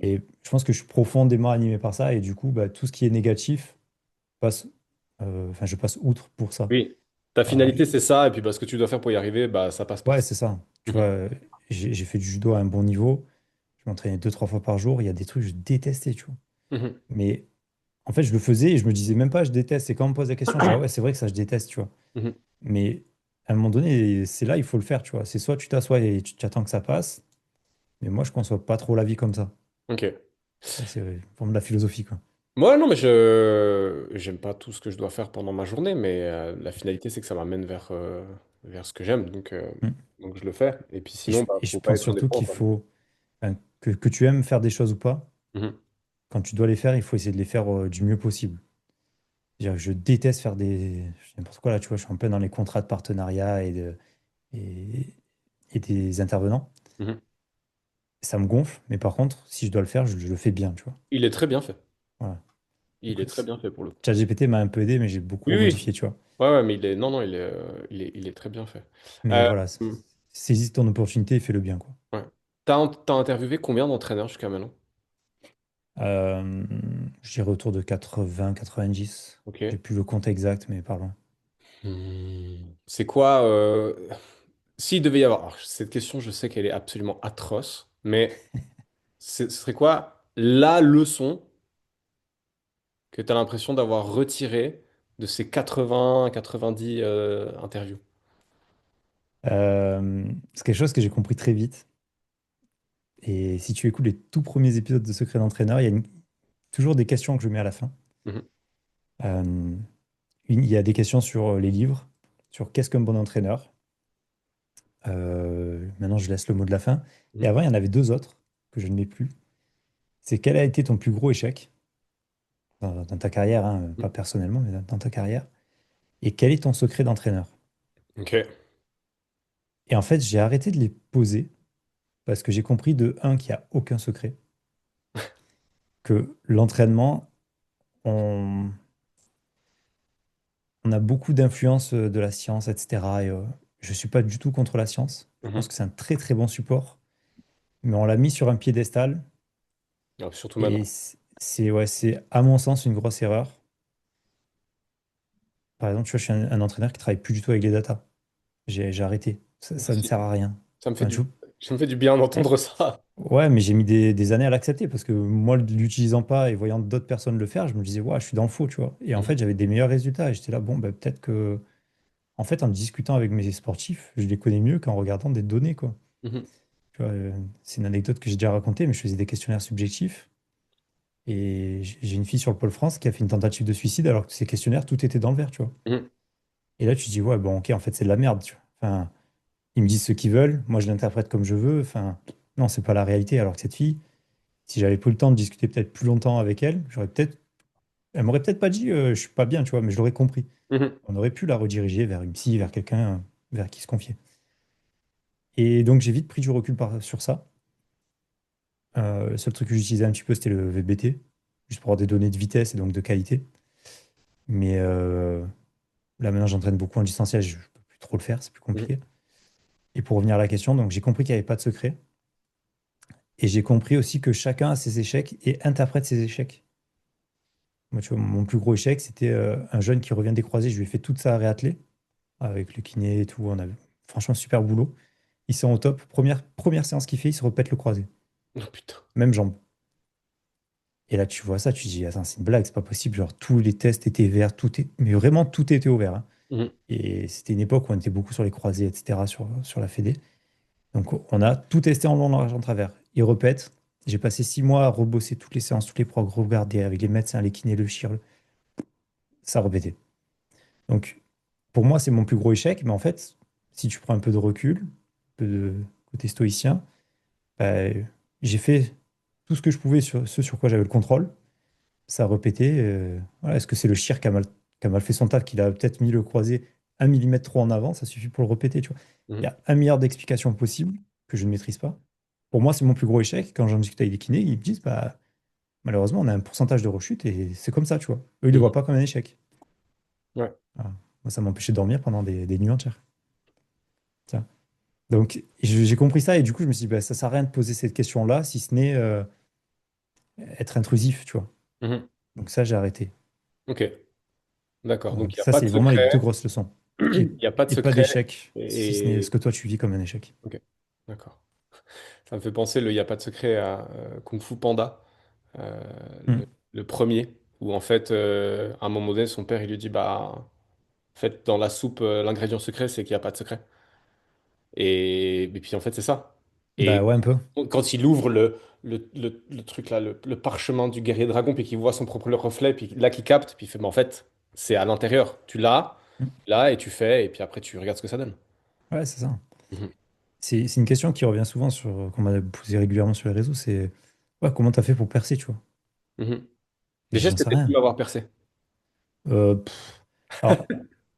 Et je pense que je suis profondément animé par ça. Et du coup, bah, tout ce qui est négatif passe, enfin, je passe outre pour ça. Oui. Ta Voilà. finalité, c'est ça, et puis bah, ce que tu dois faire pour y arriver, bah, ça passe par Ouais, ça. c'est ça. Tu vois, Mhm. j'ai fait du judo à un bon niveau. Je m'entraînais 2, 3 fois par jour. Il y a des trucs que je détestais, tu vois. Mhm. Mais en fait, je le faisais et je me disais même pas je déteste. Et quand on me pose la question, je dis ah ouais, c'est vrai que ça, je déteste, tu vois. Mhm. Mais à un moment donné, c'est là, il faut le faire, tu vois. C'est soit tu t'assois et tu attends que ça passe. Mais moi, je conçois pas trop la vie comme ça. Ok. C'est vraiment de la philosophie, quoi. Moi, non, mais je j'aime pas tout ce que je dois faire pendant ma journée, mais la finalité, c'est que ça m'amène vers ce que j'aime, Mm. donc je le fais. Et puis Et sinon, bah, je faut pas pense être surtout indépendant, qu'il quoi. faut, enfin, que tu aimes faire des choses ou pas, Mhm. quand tu dois les faire, il faut essayer de les faire du mieux possible. C'est-à-dire que je déteste faire n'importe quoi là, tu vois, je suis en plein dans les contrats de partenariat et, et des intervenants. Mhm. Ça me gonfle, mais par contre, si je dois le faire, je le fais bien, tu vois. Il est très bien fait. Voilà. Il est très Écoute, bien fait pour le coup. ChatGPT m'a un peu aidé, mais j'ai Oui, beaucoup oui. modifié, tu vois. Ouais, ouais, mais non, non, il est très bien fait. Mais Euh, voilà, saisis ton opportunité et fais-le bien, quoi. ouais. T'as interviewé combien d'entraîneurs jusqu'à maintenant? Euh, je dirais autour de 80, 90. Ok. J'ai plus le compte exact, mais parlons. C'est quoi, s'il devait y avoir, alors, cette question, je sais qu'elle est absolument atroce, mais ce serait quoi la leçon que tu as l'impression d'avoir retirée de ces 80-90 interviews? C'est quelque chose que j'ai compris très vite. Et si tu écoutes les tout premiers épisodes de Secret d'entraîneur, il y a toujours des questions que je mets à la fin. Mhm. Euh, il y a des questions sur les livres, sur qu'est-ce qu'un bon entraîneur. Maintenant, je laisse le mot de la fin. Et Mhm. avant, il y en avait deux autres que je ne mets plus. C'est quel a été ton plus gros échec dans ta carrière, hein, pas personnellement, mais dans ta carrière. Et quel est ton secret d'entraîneur? Ok. Et en fait, j'ai arrêté de les poser parce que j'ai compris de un qu'il n'y a aucun secret, que l'entraînement, on... on a beaucoup d'influence de la science, etc. Et je suis pas du tout contre la science. Je pense Mhm. que c'est un très très bon support, mais on l'a mis sur un piédestal Alors, surtout et maintenant. ouais, c'est à mon sens une grosse erreur. Par exemple, tu vois, je suis un entraîneur qui travaille plus du tout avec les datas. J'ai arrêté. Ça ne Merci. sert à rien. Ça me fait Enfin, du, ça me fait du bien d'entendre ça. ouais, mais j'ai mis des années à l'accepter parce que moi, l'utilisant pas et voyant d'autres personnes le faire, je me disais, ouais, je suis dans le faux, tu vois. Et en Mhm. fait, j'avais des meilleurs résultats et j'étais là, bon, bah, peut-être que, en fait, en discutant avec mes sportifs, je les connais mieux qu'en regardant des données, quoi. Mhm. Tu vois, c'est une anecdote que j'ai déjà racontée, mais je faisais des questionnaires subjectifs et j'ai une fille sur le Pôle France qui a fait une tentative de suicide alors que ses questionnaires, tout était dans le vert, tu vois. Mhm. Et là, tu te dis, ouais, bon, ok, en fait, c'est de la merde, tu vois. Enfin, ils me disent ce qu'ils veulent, moi, je l'interprète comme je veux. Enfin, non, c'est pas la réalité. Alors que cette fille, si j'avais pris le temps de discuter peut-être plus longtemps avec elle, elle m'aurait peut-être pas dit, je suis pas bien, tu vois, mais je l'aurais compris. Mhm. On aurait pu la rediriger vers une psy, vers quelqu'un, vers qui se confier. Et donc, j'ai vite pris du recul sur ça. Le seul truc que j'utilisais un petit peu, c'était le VBT, juste pour avoir des données de vitesse et donc de qualité. Mais là, maintenant, j'entraîne beaucoup en distanciel, je peux plus trop le faire, c'est plus Mhm. compliqué. Et pour revenir à la question, donc j'ai compris qu'il n'y avait pas de secret. Et j'ai compris aussi que chacun a ses échecs et interprète ses échecs. Moi, tu vois, mon plus gros échec, c'était un jeune qui revient des croisés. Je lui ai fait toute sa réathlée avec le kiné et tout. On a franchement super boulot. Il s'est au top. Première séance qu'il fait, il se répète le croisé. Oh putain. Même jambe. Et là, tu vois ça, tu te dis, attends, c'est une blague, c'est pas possible. Genre, tous les tests étaient verts, mais vraiment, tout était ouvert, hein. Mhm. Et c'était une époque où on était beaucoup sur les croisés, etc., sur la Fédé. Donc, on a tout testé en long, large, en travers. Il répète. J'ai passé 6 mois à rebosser toutes les séances, tous les progrès, regarder avec les médecins, les kinés, le chir. Ça répétait. Donc, pour moi, c'est mon plus gros échec. Mais en fait, si tu prends un peu de recul, un peu de côté stoïcien, bah, j'ai fait tout ce que je pouvais sur ce sur quoi j'avais le contrôle. Ça a répété. Voilà. Est-ce que c'est le chir qui a mal fait son taf, qu'il a peut-être mis le croisé 1 millimètre trop en avant? Ça suffit pour le répéter, tu vois. Il y Mhm. a 1 milliard d'explications possibles que je ne maîtrise pas. Pour moi, c'est mon plus gros échec. Quand j'en discute avec des kinés, ils me disent, bah, malheureusement, on a un pourcentage de rechute et c'est comme ça, tu vois. Eux, ils ne le voient Mhm. pas comme un échec. Ouais. Voilà. Moi, ça m'empêchait de dormir pendant des nuits entières. Tiens. Donc, j'ai compris ça et du coup, je me suis dit, bah, ça sert à rien de poser cette question-là, si ce n'est être intrusif, tu vois. Mhm. Donc ça, j'ai arrêté. Ok. D'accord. Donc, Donc il n'y a ça, pas de c'est vraiment les deux secret. grosses leçons. Il n'y a pas de Et pas secret. d'échec, si ce n'est ce Et... que toi, tu vis comme un échec. Ok. D'accord. Ça me fait penser, il n'y a pas de secret à Kung Fu Panda, euh, Hmm. le premier, où en fait, à un moment donné, son père, il lui dit, bah, en fait, dans la soupe, l'ingrédient secret, c'est qu'il n'y a pas de secret. Et puis, en fait, c'est ça. Bah Et ouais, un peu. quand il ouvre le truc là, le parchemin du guerrier dragon, puis qu'il voit son propre reflet, puis là, qu'il capte, puis il fait, mais en fait, c'est à l'intérieur. Tu l'as, Hmm. là, et tu fais, et puis après, tu regardes ce que ça donne. Ouais, c'est ça. Mhm. C'est une question qui revient souvent qu'on m'a posée régulièrement sur les réseaux, c'est ouais, comment t'as fait pour percer, tu vois? Mhm. Et Déjà, j'en sais c'était rien. plus avoir percé. Pff. Alors,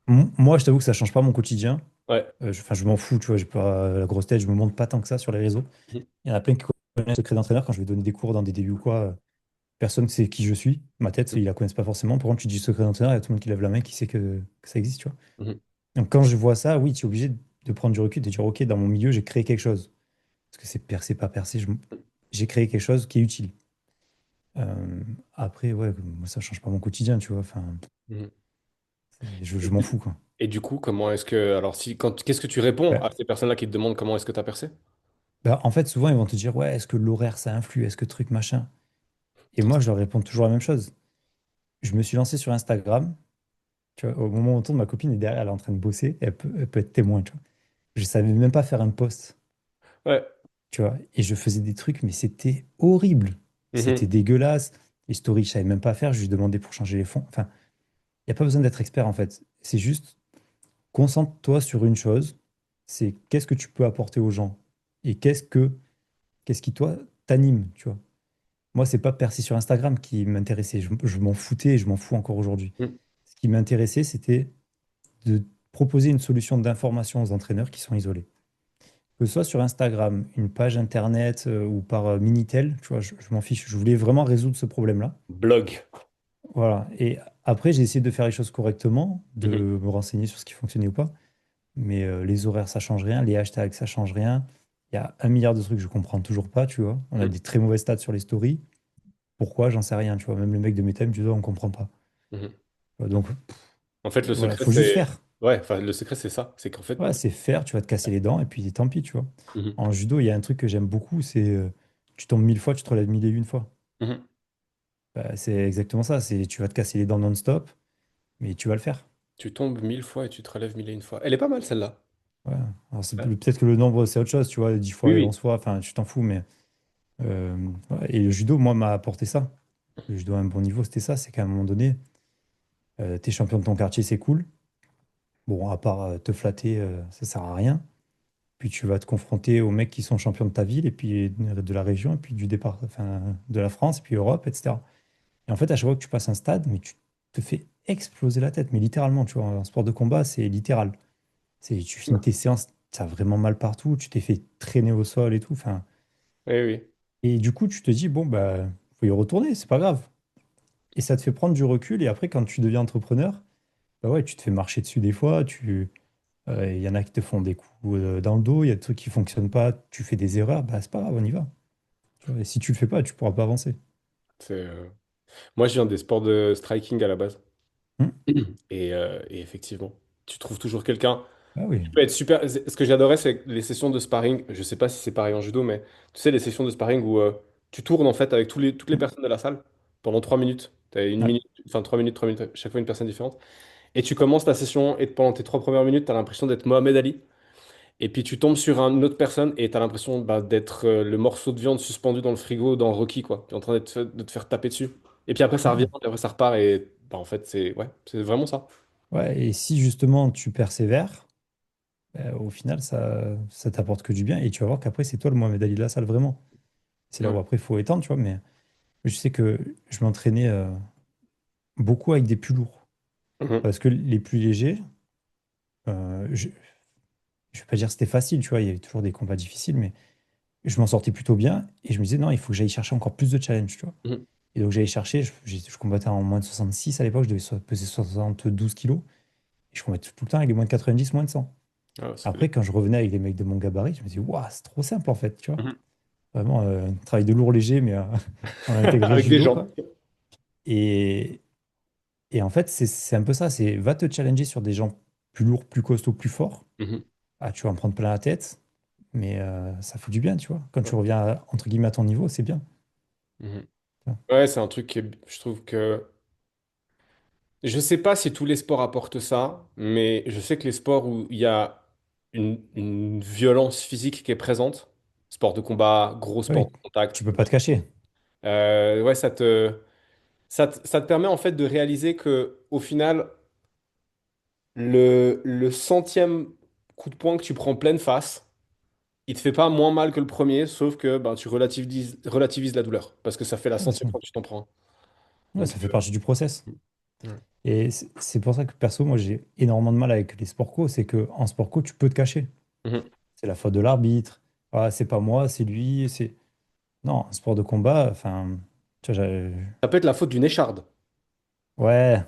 moi, je t'avoue que ça change pas mon quotidien. Ouais. Enfin, je m'en fous, tu vois, j'ai pas la grosse tête, je me montre pas tant que ça sur les réseaux. Mhm. Il y en a plein qui connaissent le secret d'entraîneur quand je vais donner des cours dans des débuts ou quoi. Personne ne sait qui je suis. Ma tête, ils la connaissent pas forcément. Par contre, tu dis secret d'entraîneur, il y a tout le monde qui lève la main, qui sait que ça existe, tu vois. Mhm. Donc, quand je vois ça, oui, tu es obligé de prendre du recul, de dire, OK, dans mon milieu, j'ai créé quelque chose. Parce que c'est percé, pas percé, j'ai créé quelque chose qui est utile. Après, ouais, moi, ça change pas mon quotidien, tu vois. Enfin, Mhm. je m'en fous, quoi. Et du coup, comment est-ce que. Alors, si, qu'est-ce que tu réponds Ouais. à ces personnes-là qui te demandent comment est-ce que tu as percé? Bah, en fait, souvent, ils vont te dire, ouais, est-ce que l'horaire, ça influe? Est-ce que truc, machin? Et Putain, moi, je leur réponds toujours la même chose. Je me suis lancé sur Instagram. Tu vois, au moment où on tourne, ma copine est derrière, elle est en train de bosser. Elle peut être témoin, tu vois. Je savais même pas faire un post, ouais. tu vois. Et je faisais des trucs, mais c'était horrible. C'était Mhm. dégueulasse. Les stories, je savais même pas faire. Je lui demandais pour changer les fonds. Enfin, il n'y a pas besoin d'être expert, en fait. C'est juste, concentre-toi sur une chose. C'est qu'est-ce que tu peux apporter aux gens? Et qu'est-ce qui, toi, t'anime, tu vois. Moi, c'est pas percer sur Instagram qui m'intéressait. Je m'en foutais et je m'en fous encore aujourd'hui. Mhm. Ce qui m'intéressait, c'était de proposer une solution d'information aux entraîneurs qui sont isolés. Que ce soit sur Instagram, une page internet ou par Minitel, tu vois, je m'en fiche. Je voulais vraiment résoudre ce problème-là. Blog. Voilà. Et Après, j'ai essayé de faire les choses correctement, de Mhm. me renseigner sur ce qui fonctionnait ou pas. Mais les horaires, ça change rien. Les hashtags, ça change rien. Il y a un milliard de trucs que je comprends toujours pas, tu vois. On a Mhm. des très mauvais stats sur les stories. Pourquoi? J'en sais rien, tu vois. Même le mec de Meta me dit, on comprend pas. Mhm. Donc, En fait, le voilà, secret, faut juste c'est... faire. Ouais, enfin, le secret, c'est ça. C'est qu'en fait... Voilà, c'est faire, tu vas te casser les dents et puis tant pis, tu vois. Mhm. En judo, il y a un truc que j'aime beaucoup, c'est tu tombes 1000 fois, tu te relèves 1001 fois. Mhm. Bah, c'est exactement ça. C'est tu vas te casser les dents non-stop, mais tu vas le faire. Tu tombes 1000 fois et tu te relèves 1001 fois. Elle est pas mal, celle-là. Ouais. Alors, Ouais. peut-être que le nombre, c'est autre chose, tu vois, 10 Oui, fois et oui. 11 fois, enfin, tu t'en fous, mais. Ouais. Et le judo, moi, m'a apporté ça. Le judo à un bon niveau, c'était ça. C'est qu'à un moment donné, t'es champion de ton quartier, c'est cool. Bon, à part te flatter, ça sert à rien. Puis tu vas te confronter aux mecs qui sont champions de ta ville, et puis de la région, et puis du départ, enfin, de la France, et puis Europe, etc. Et en fait, à chaque fois que tu passes un stade, mais tu te fais exploser la tête, mais littéralement, tu vois, en sport de combat, c'est littéral. Tu finis tes séances, t'as vraiment mal partout, tu t'es fait traîner au sol et tout. Enfin, Oui, oui. et du coup, tu te dis, bon, bah, faut y retourner, c'est pas grave. Et ça te fait prendre du recul. Et après, quand tu deviens entrepreneur, bah ouais, tu te fais marcher dessus des fois. Il y en a qui te font des coups dans le dos, il y a des trucs qui fonctionnent pas, tu fais des erreurs, bah c'est pas grave, on y va. Tu vois, et si tu le fais pas, tu pourras pas avancer. C'est, moi, je viens des sports de striking à la base. Hmm. Et effectivement, tu trouves toujours quelqu'un Ah oui. qui peut être super. Ce que j'adorais, c'est les sessions de sparring. Je sais pas si c'est pareil en judo, mais tu sais, les sessions de sparring où tu tournes en fait avec toutes les Hmm. personnes de la salle pendant 3 minutes. Tu as une Ouais. minute, enfin 3 minutes, 3 minutes, chaque fois une personne différente. Et tu commences ta session et pendant tes 3 premières minutes, tu as l'impression d'être Mohamed Ali. Et puis tu tombes sur une autre personne et tu as l'impression bah, d'être le morceau de viande suspendu dans le frigo dans Rocky, quoi. Tu es en train de te faire taper dessus. Et puis après, ça revient, Ouais. puis après, ça repart. Et bah, en fait, c'est ouais, c'est vraiment ça. Ouais, et si justement tu persévères, au final, ça t'apporte que du bien. Et tu vas voir qu'après, c'est toi le Mohamed Ali de la salle, vraiment. C'est là Ouais. où après, il faut étendre, tu vois. Mais je sais que je m'entraînais beaucoup avec des plus lourds. Mhm. Parce que les plus légers, je ne vais pas dire que c'était facile, tu vois. Il y avait toujours des combats difficiles, mais je m'en sortais plutôt bien. Et je me disais, non, il faut que j'aille chercher encore plus de challenge, tu vois. Mhm. Et donc, j'allais chercher, je combattais en moins de 66 à l'époque, je devais peser 72 kilos. Et je combattais tout le temps avec les moins de 90, moins de 100. Ah, ça fait Après, des- quand je revenais avec les mecs de mon gabarit, je me disais, waouh, c'est trop simple en fait, tu vois. Mhm. Vraiment, travail de lourd léger, mais on a intégré le Avec des judo, gens. quoi. Et, et en fait, c'est un peu ça, c'est va te challenger sur des gens plus lourds, plus costauds, plus forts. Mhm. Ah, tu vas en prendre plein la tête, mais ça fait du bien, tu vois. Quand Ouais. tu reviens, entre guillemets, à ton niveau, c'est bien. Mhm. Tu vois. Ouais, c'est un truc que je trouve que. Je sais pas si tous les sports apportent ça, mais je sais que les sports où il y a une violence physique qui est présente, sport de combat, gros sport Oui, de tu contact, peux pas te cacher. ouais, ça te permet en fait de réaliser que au final, le centième coup de poing que tu prends pleine face, il te fait pas moins mal que le premier, sauf que ben, tu relativises la douleur, parce que ça fait la Ouais, centième fois que tu t'en prends un. ouais, Donc, ça fait partie du process. ouais. Et c'est pour ça que perso, moi, j'ai énormément de mal avec les sports co, c'est que en sport co, tu peux te cacher. Mhm. C'est la faute de l'arbitre. Ah, c'est pas moi, c'est lui. C'est non, un sport de combat. Enfin, tu vois, Ça peut être la faute d'une écharde. ouais.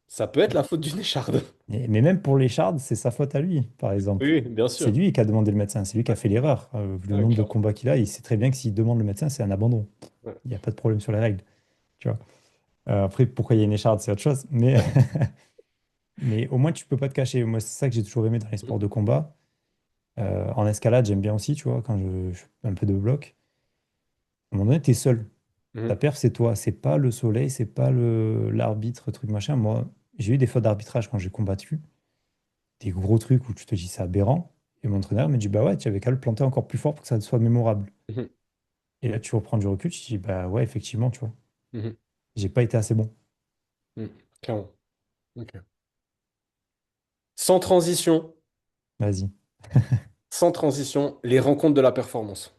Ça peut être la faute d'une écharde. Mais même pour l'écharde, c'est sa faute à lui, par Oui, exemple. oui, bien C'est sûr. lui qui a demandé le médecin. C'est lui qui a Ouais, fait l'erreur. Le ouais, nombre de clairement. combats qu'il a, il sait très bien que s'il demande le médecin, c'est un abandon. Ouais. Il n'y a pas de problème sur les règles. Tu vois. Après, pourquoi il y a une écharde, c'est autre chose. Mais, mais au moins, tu peux pas te cacher. Moi, c'est ça que j'ai toujours aimé dans les sports de combat. En escalade, j'aime bien aussi, tu vois, quand je fais un peu de bloc. À un moment donné, tu es seul. Ta Mhm. perf, c'est toi. C'est pas le soleil, c'est pas l'arbitre, truc machin. Moi, j'ai eu des fautes d'arbitrage quand j'ai combattu. Des gros trucs où tu te dis c'est aberrant. Et mon entraîneur me dit, bah ouais, tu avais qu'à le planter encore plus fort pour que ça soit mémorable. Mhm. Et là, tu reprends du recul, tu te dis, bah ouais, effectivement, tu vois, Mhm. j'ai pas été assez bon. Mhm. Clairement. Ok. Sans transition, Vas-y. sans transition, les rencontres de la performance. Ouais.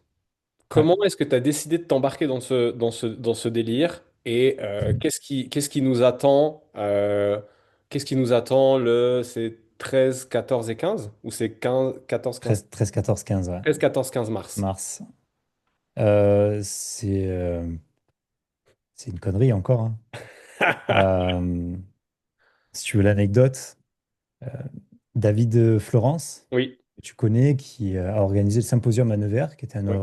Comment est-ce que tu as décidé de t'embarquer dans ce délire et qu'est-ce qui nous attend qu'est-ce qui nous attend c'est 13, 14 et 15 ou c'est 15, 14, 15? 13, 14, 15, ouais. 13, 14, 15 mars. Mars. C'est une connerie encore, hein. Si tu veux l'anecdote, euh, David Florence, Oui. que tu connais, qui a organisé le symposium à Nevers, qui était Ouais.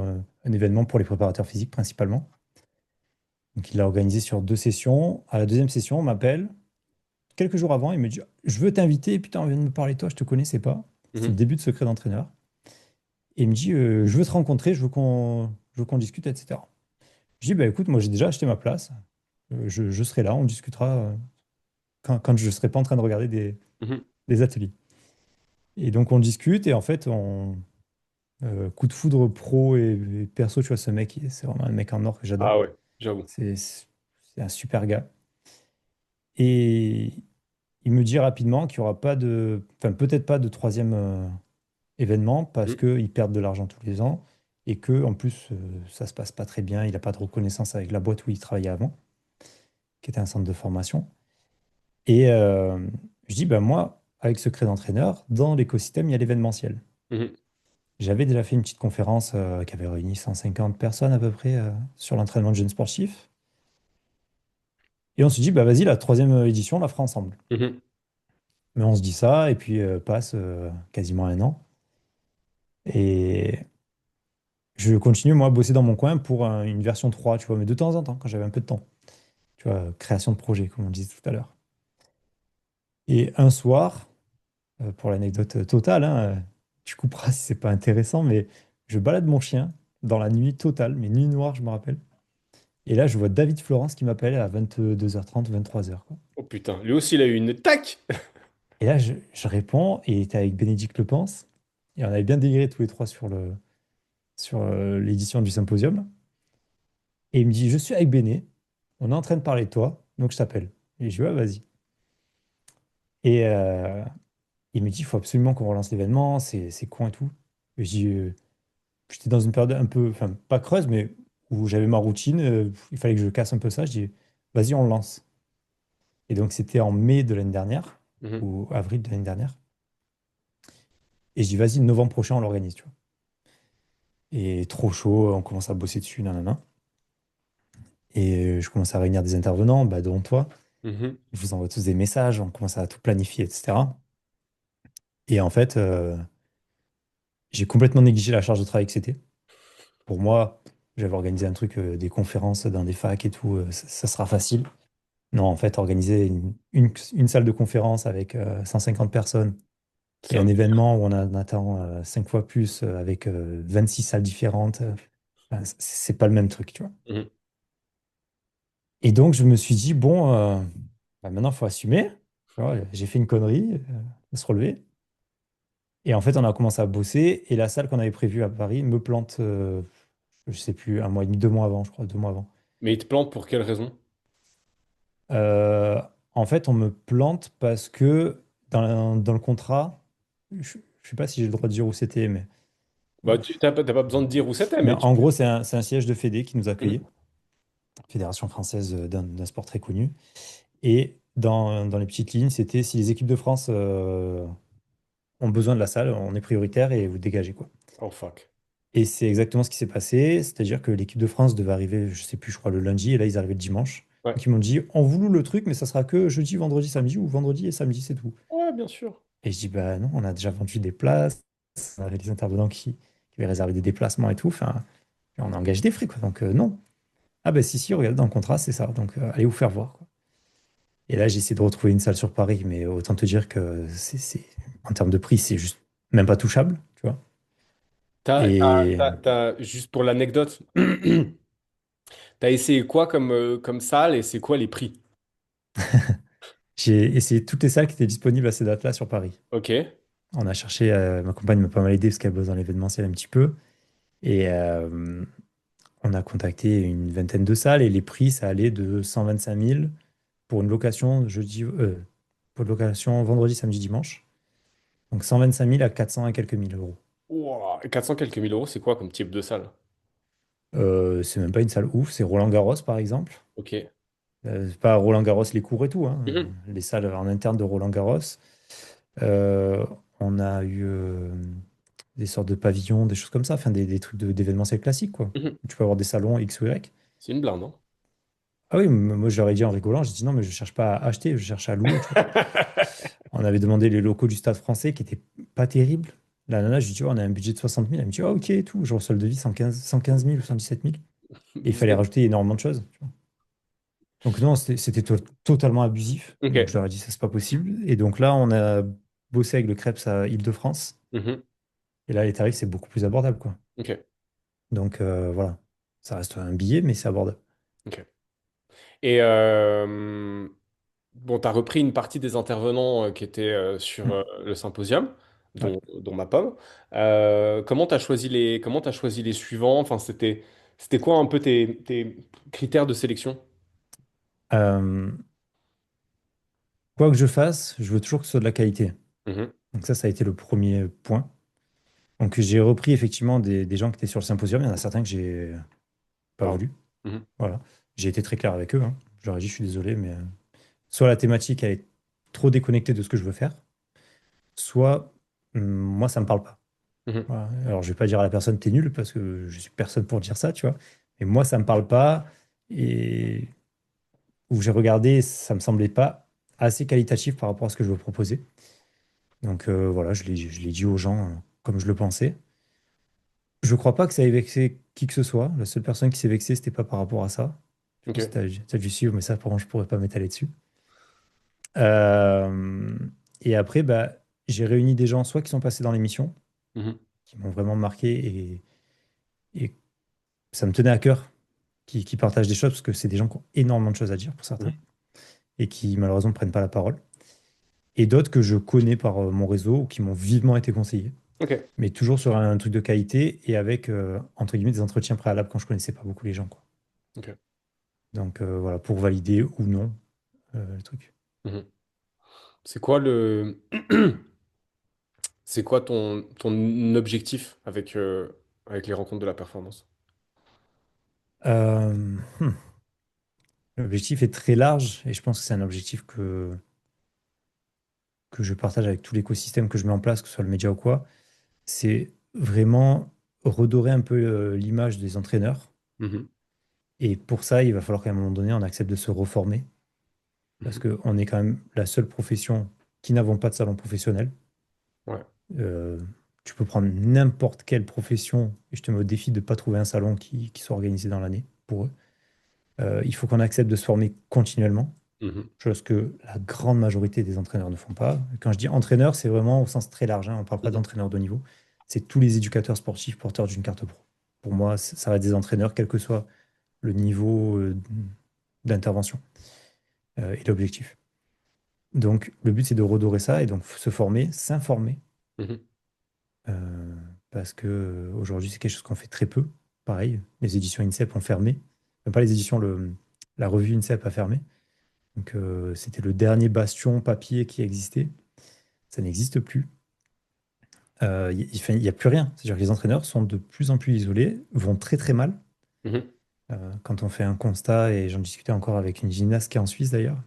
un événement pour les préparateurs physiques principalement. Donc, il l'a organisé sur 2 sessions. À la deuxième session, on m'appelle quelques jours avant. Il me dit, je veux t'inviter. Putain, on vient de me parler de toi, je te connaissais pas. C'était le Mhm. début de Secret d'entraîneur. Et il me dit, je veux te rencontrer, je veux qu'on discute, etc. Je dis, bah écoute, moi j'ai déjà acheté ma place. Je serai là, on discutera quand je ne serai pas en train de regarder Mhm. des ateliers. Et donc on discute et en fait, coup de foudre pro et perso, tu vois, ce mec, c'est vraiment un mec en or que Ah j'adore. ouais, j'avoue. C'est un super gars. Et il me dit rapidement qu'il n'y aura pas enfin peut-être pas de troisième événement parce Mhm. qu'ils perdent de l'argent tous les ans et que en plus ça se passe pas très bien. Il n'a pas de reconnaissance avec la boîte où il travaillait avant, qui était un centre de formation. Et je dis, bah moi, avec Secret d'entraîneur, dans l'écosystème, il y a l'événementiel. Mhm. J'avais déjà fait une petite conférence qui avait réuni 150 personnes à peu près sur l'entraînement de jeunes sportifs. Et on se dit, bah vas-y, la troisième édition, on la fera ensemble. Mhm. Mais on se dit ça, et puis passe quasiment un an. Et je continue, moi, à bosser dans mon coin pour une version 3, tu vois, mais de temps en temps, quand j'avais un peu de temps. Tu vois, création de projet, comme on disait tout à l'heure. Et un soir, pour l'anecdote totale, hein, tu couperas si c'est pas intéressant, mais je balade mon chien dans la nuit totale, mais nuit noire, je me rappelle. Et là, je vois David Florence qui m'appelle à 22h30, 23h, quoi. Oh putain, lui aussi il a eu une tac! Et là, je réponds, et il était avec Bénédicte Lepens, et on avait bien déliré tous les trois sur l'édition du symposium. Et il me dit, je suis avec Béné, on est en train de parler de toi, donc je t'appelle. Et je dis, ouais, vas-y. Et il me dit, il faut absolument qu'on relance l'événement, c'est con et tout. Et je dis, j'étais dans une période un peu, enfin, pas creuse, mais où j'avais ma routine, il fallait que je casse un peu ça. Je dis, vas-y, on le lance. Et donc, c'était en mai de l'année dernière, Mhm. ou avril de l'année dernière. Et je dis, vas-y, novembre prochain, on l'organise, tu vois. Et trop chaud, on commence à bosser dessus, nanana. Et je commence à réunir des intervenants, bah, dont toi. Mhm. Je vous envoie tous des messages, on commence à tout planifier, etc. Et en fait, j'ai complètement négligé la charge de travail que c'était. Pour moi, j'avais organisé un truc, des conférences dans des facs et tout, ça sera facile. Non, en fait, organiser une salle de conférence avec 150 personnes C'est et un un... événement où on en attend 5 fois plus avec 26 salles différentes, enfin, c'est pas le même truc, tu vois. Mhm. Et donc, je me suis dit, bon, bah, maintenant, il faut assumer. Tu vois, j'ai fait une connerie, faut se relever. Et en fait, on a commencé à bosser et la salle qu'on avait prévue à Paris me plante, je sais plus, un mois et demi, 2 mois avant, je crois, 2 mois avant. Mais il te plante pour quelle raison? Euh, En fait, on me plante parce que dans le contrat, je ne sais pas si j'ai le droit de dire où c'était, mais, Bah, tu t'as pas besoin de dire où c'était, mais mais tu... en gros, c'est un siège de Fédé qui nous accueillait, Mhm. Fédération française d'un sport très connu. Et dans les petites lignes, c'était si les équipes de France ont besoin de la salle, on est prioritaire et vous dégagez, quoi. Oh fuck. Et c'est exactement ce qui s'est passé, c'est-à-dire que l'équipe de France devait arriver, je sais plus, je crois le lundi, et là ils arrivaient le dimanche. Ouais. Donc ils m'ont dit, on voulait le truc, mais ça sera que jeudi, vendredi, samedi, ou vendredi et samedi, c'est tout. Ouais, bien sûr. Et je dis, bah non, on a déjà vendu des places, on avait des intervenants qui avaient réservé des déplacements et tout, enfin, on a engagé des frais, quoi. Donc non. Ah bah si, si, regardez, dans le contrat, c'est ça. Donc allez vous faire voir, quoi. Et là, j'ai essayé de retrouver une salle sur Paris, mais autant te dire que en termes de prix, c'est juste même pas touchable, tu vois. Et Juste pour l'anecdote, t'as essayé quoi comme salle et c'est quoi les prix? j'ai essayé toutes les salles qui étaient disponibles à ces dates-là sur Paris. Ok. On a cherché, ma compagne m'a pas mal aidé parce qu'elle bosse dans l'événementiel un petit peu. Et on a contacté une vingtaine de salles et les prix, ça allait de 125 000 pour une location pour une location vendredi, samedi, dimanche. Donc 125 000 à 400 et quelques mille euros. Ouah, 400 quelques mille euros, c'est quoi comme type de salle? C'est même pas une salle ouf, c'est Roland Garros par exemple. Ok. C'est pas Roland Garros les cours et tout, hein. Mhm. Les salles en interne de Roland Garros. Euh, on a eu des sortes de pavillons, des choses comme ça, enfin des trucs d'événementiel classique, quoi. Mhm. Tu peux avoir des salons X ou Y. C'est une blinde, hein? Ah oui, moi je leur ai dit en rigolant, j'ai dit non, mais je cherche pas à acheter, je cherche à louer, tu vois. On avait demandé les locaux du Stade français qui étaient pas terribles. La nana, je lui ai dit, oh, on a un budget de 60 000. Elle me dit, ah ok et tout. Je reçois le devis 115 000 ou 117 000. Et il fallait rajouter énormément de choses, tu vois. Donc non, totalement abusif. Donc je Ok. leur ai dit, ça c'est pas possible. Et donc là, on a bossé avec le Crêpes à Île-de-France. Mhm. Et là, les tarifs, c'est beaucoup plus abordable, quoi. Ok. Donc voilà, ça reste un billet, mais c'est abordable. Ok. Et bon, tu as repris une partie des intervenants qui étaient sur Mm. le symposium, Ouais. dont ma pomme. Comment tu as choisi comment t'as choisi les suivants? Enfin, c'était quoi un peu tes critères de sélection? Euh, Quoi que je fasse, je veux toujours que ce soit de la qualité. Mhm. Donc ça a été le premier point. Donc j'ai repris effectivement des gens qui étaient sur le symposium. Il y en a certains que j'ai pas Pardon. voulu. Mhm. Voilà. J'ai été très clair avec eux, hein. Je leur ai dit, je suis désolé, mais soit la thématique elle est trop déconnectée de ce que je veux faire, soit moi ça me parle pas. Mhm. Voilà. Alors je vais pas dire à la personne t'es nul parce que je suis personne pour dire ça, tu vois. Mais moi ça me parle pas et où j'ai regardé, ça me semblait pas assez qualitatif par rapport à ce que je veux proposer. Donc voilà, je l'ai dit aux gens comme je le pensais. Je crois pas que ça ait vexé qui que ce soit. La seule personne qui s'est vexée, c'était pas par rapport à ça. Je sais pas si Ok. t'as dû suivre, mais ça, par contre, je pourrais pas m'étaler dessus. Euh, et après, bah, j'ai réuni des gens, soit qui sont passés dans l'émission, Mhm. qui m'ont vraiment marqué et ça me tenait à cœur, qui partagent des choses, parce que c'est des gens qui ont énormément de choses à dire pour certains, Mhm. et qui malheureusement ne prennent pas la parole. Et d'autres que je connais par mon réseau ou qui m'ont vivement été conseillés, Ok. mais toujours sur un truc de qualité et avec, entre guillemets, des entretiens préalables quand je connaissais pas beaucoup les gens, quoi. Ok. Donc voilà, pour valider ou non le truc. Mhm. C'est quoi c'est quoi ton objectif avec les rencontres de la performance? Euh, hmm. L'objectif est très large et je pense que c'est un objectif que je partage avec tout l'écosystème que je mets en place, que ce soit le média ou quoi. C'est vraiment redorer un peu l'image des entraîneurs. Mhm. Et pour ça, il va falloir qu'à un moment donné, on accepte de se reformer parce Mhm. qu'on est quand même la seule profession qui n'avons pas de salon professionnel. Ouais. Euh, Tu peux prendre n'importe quelle profession et je te mets au défi de ne pas trouver un salon qui soit organisé dans l'année pour eux. Il faut qu'on accepte de se former continuellement, Mhm. chose que la grande majorité des entraîneurs ne font pas. Quand je dis entraîneur, c'est vraiment au sens très large, hein. On ne parle pas Mhm. d'entraîneur de haut niveau. C'est tous les éducateurs sportifs porteurs d'une carte pro. Pour moi, ça va être des entraîneurs, quel que soit le niveau d'intervention et l'objectif. Donc, le but, c'est de redorer ça et donc se former, s'informer, Mhm. euh, parce que aujourd'hui, c'est quelque chose qu'on fait très peu. Pareil, les éditions INSEP ont fermé. Pas les éditions, la revue INSEP a fermé. Donc, c'était le dernier bastion papier qui existait. Ça n'existe plus. Il y a plus rien. C'est-à-dire que les entraîneurs sont de plus en plus isolés, vont très très mal. Mhm. Quand on fait un constat, et j'en discutais encore avec une gymnaste qui est en Suisse d'ailleurs,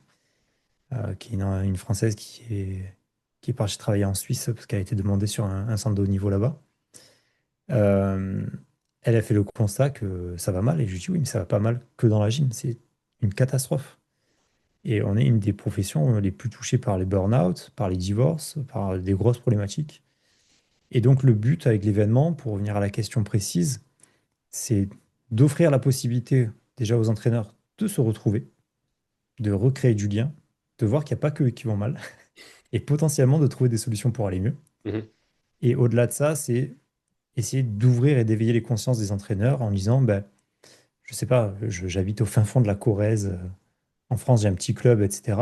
qui est une Française qui est partie travailler en Suisse parce qu'elle a été demandée sur un centre de haut niveau là-bas. Euh, Elle a fait le constat que ça va mal, et je lui dis oui, mais ça va pas mal que dans la gym, c'est une catastrophe. Et on est une des professions les plus touchées par les burn-out, par les divorces, par des grosses problématiques. Et donc le but avec l'événement, pour revenir à la question précise, c'est d'offrir la possibilité déjà aux entraîneurs de se retrouver, de recréer du lien, de voir qu'il n'y a pas que eux qui vont mal, et potentiellement de trouver des solutions pour aller mieux. Mhm. Et au-delà de ça, c'est essayer d'ouvrir et d'éveiller les consciences des entraîneurs en disant, ben, je sais pas, j'habite au fin fond de la Corrèze, en France, j'ai un petit club, etc.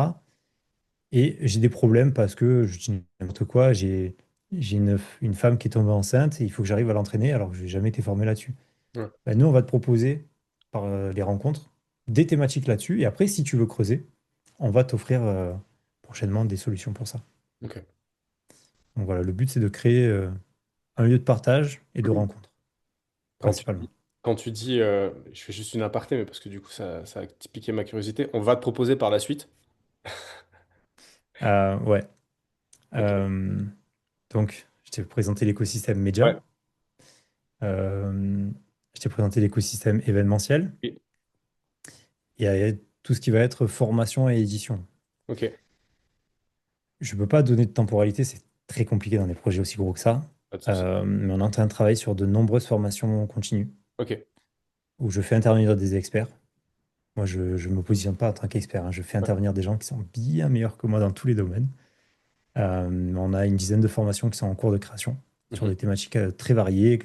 Et j'ai des problèmes parce que, je dis n'importe quoi, j'ai une femme qui est tombée enceinte et il faut que j'arrive à l'entraîner alors que je n'ai jamais été formé là-dessus. Ouais. Ben, nous, on va te proposer par les rencontres des thématiques là-dessus. Et après, si tu veux creuser, on va t'offrir prochainement des solutions pour ça. Ok. Donc voilà, le but, c'est de créer un lieu de partage et de rencontre, Quand tu principalement. dis, quand tu dis je fais juste une aparté, mais parce que du coup, ça a piqué ma curiosité, on va te proposer par la suite. Ouais. Ok. Euh, donc, je t'ai présenté l'écosystème Ouais. média. Je t'ai présenté l'écosystème événementiel. Et- Il y a tout ce qui va être formation et édition. Ok, Je ne peux pas donner de temporalité, c'est très compliqué dans des projets aussi gros que ça. pas de souci. Mais on est en train de travailler sur de nombreuses formations continues Ok, où je fais intervenir des experts. Moi, je ne me positionne pas en tant qu'expert, hein. Je fais ouais. intervenir des gens qui sont bien meilleurs que moi dans tous les domaines. On a une dizaine de formations qui sont en cours de création sur Mhm. des thématiques très variées.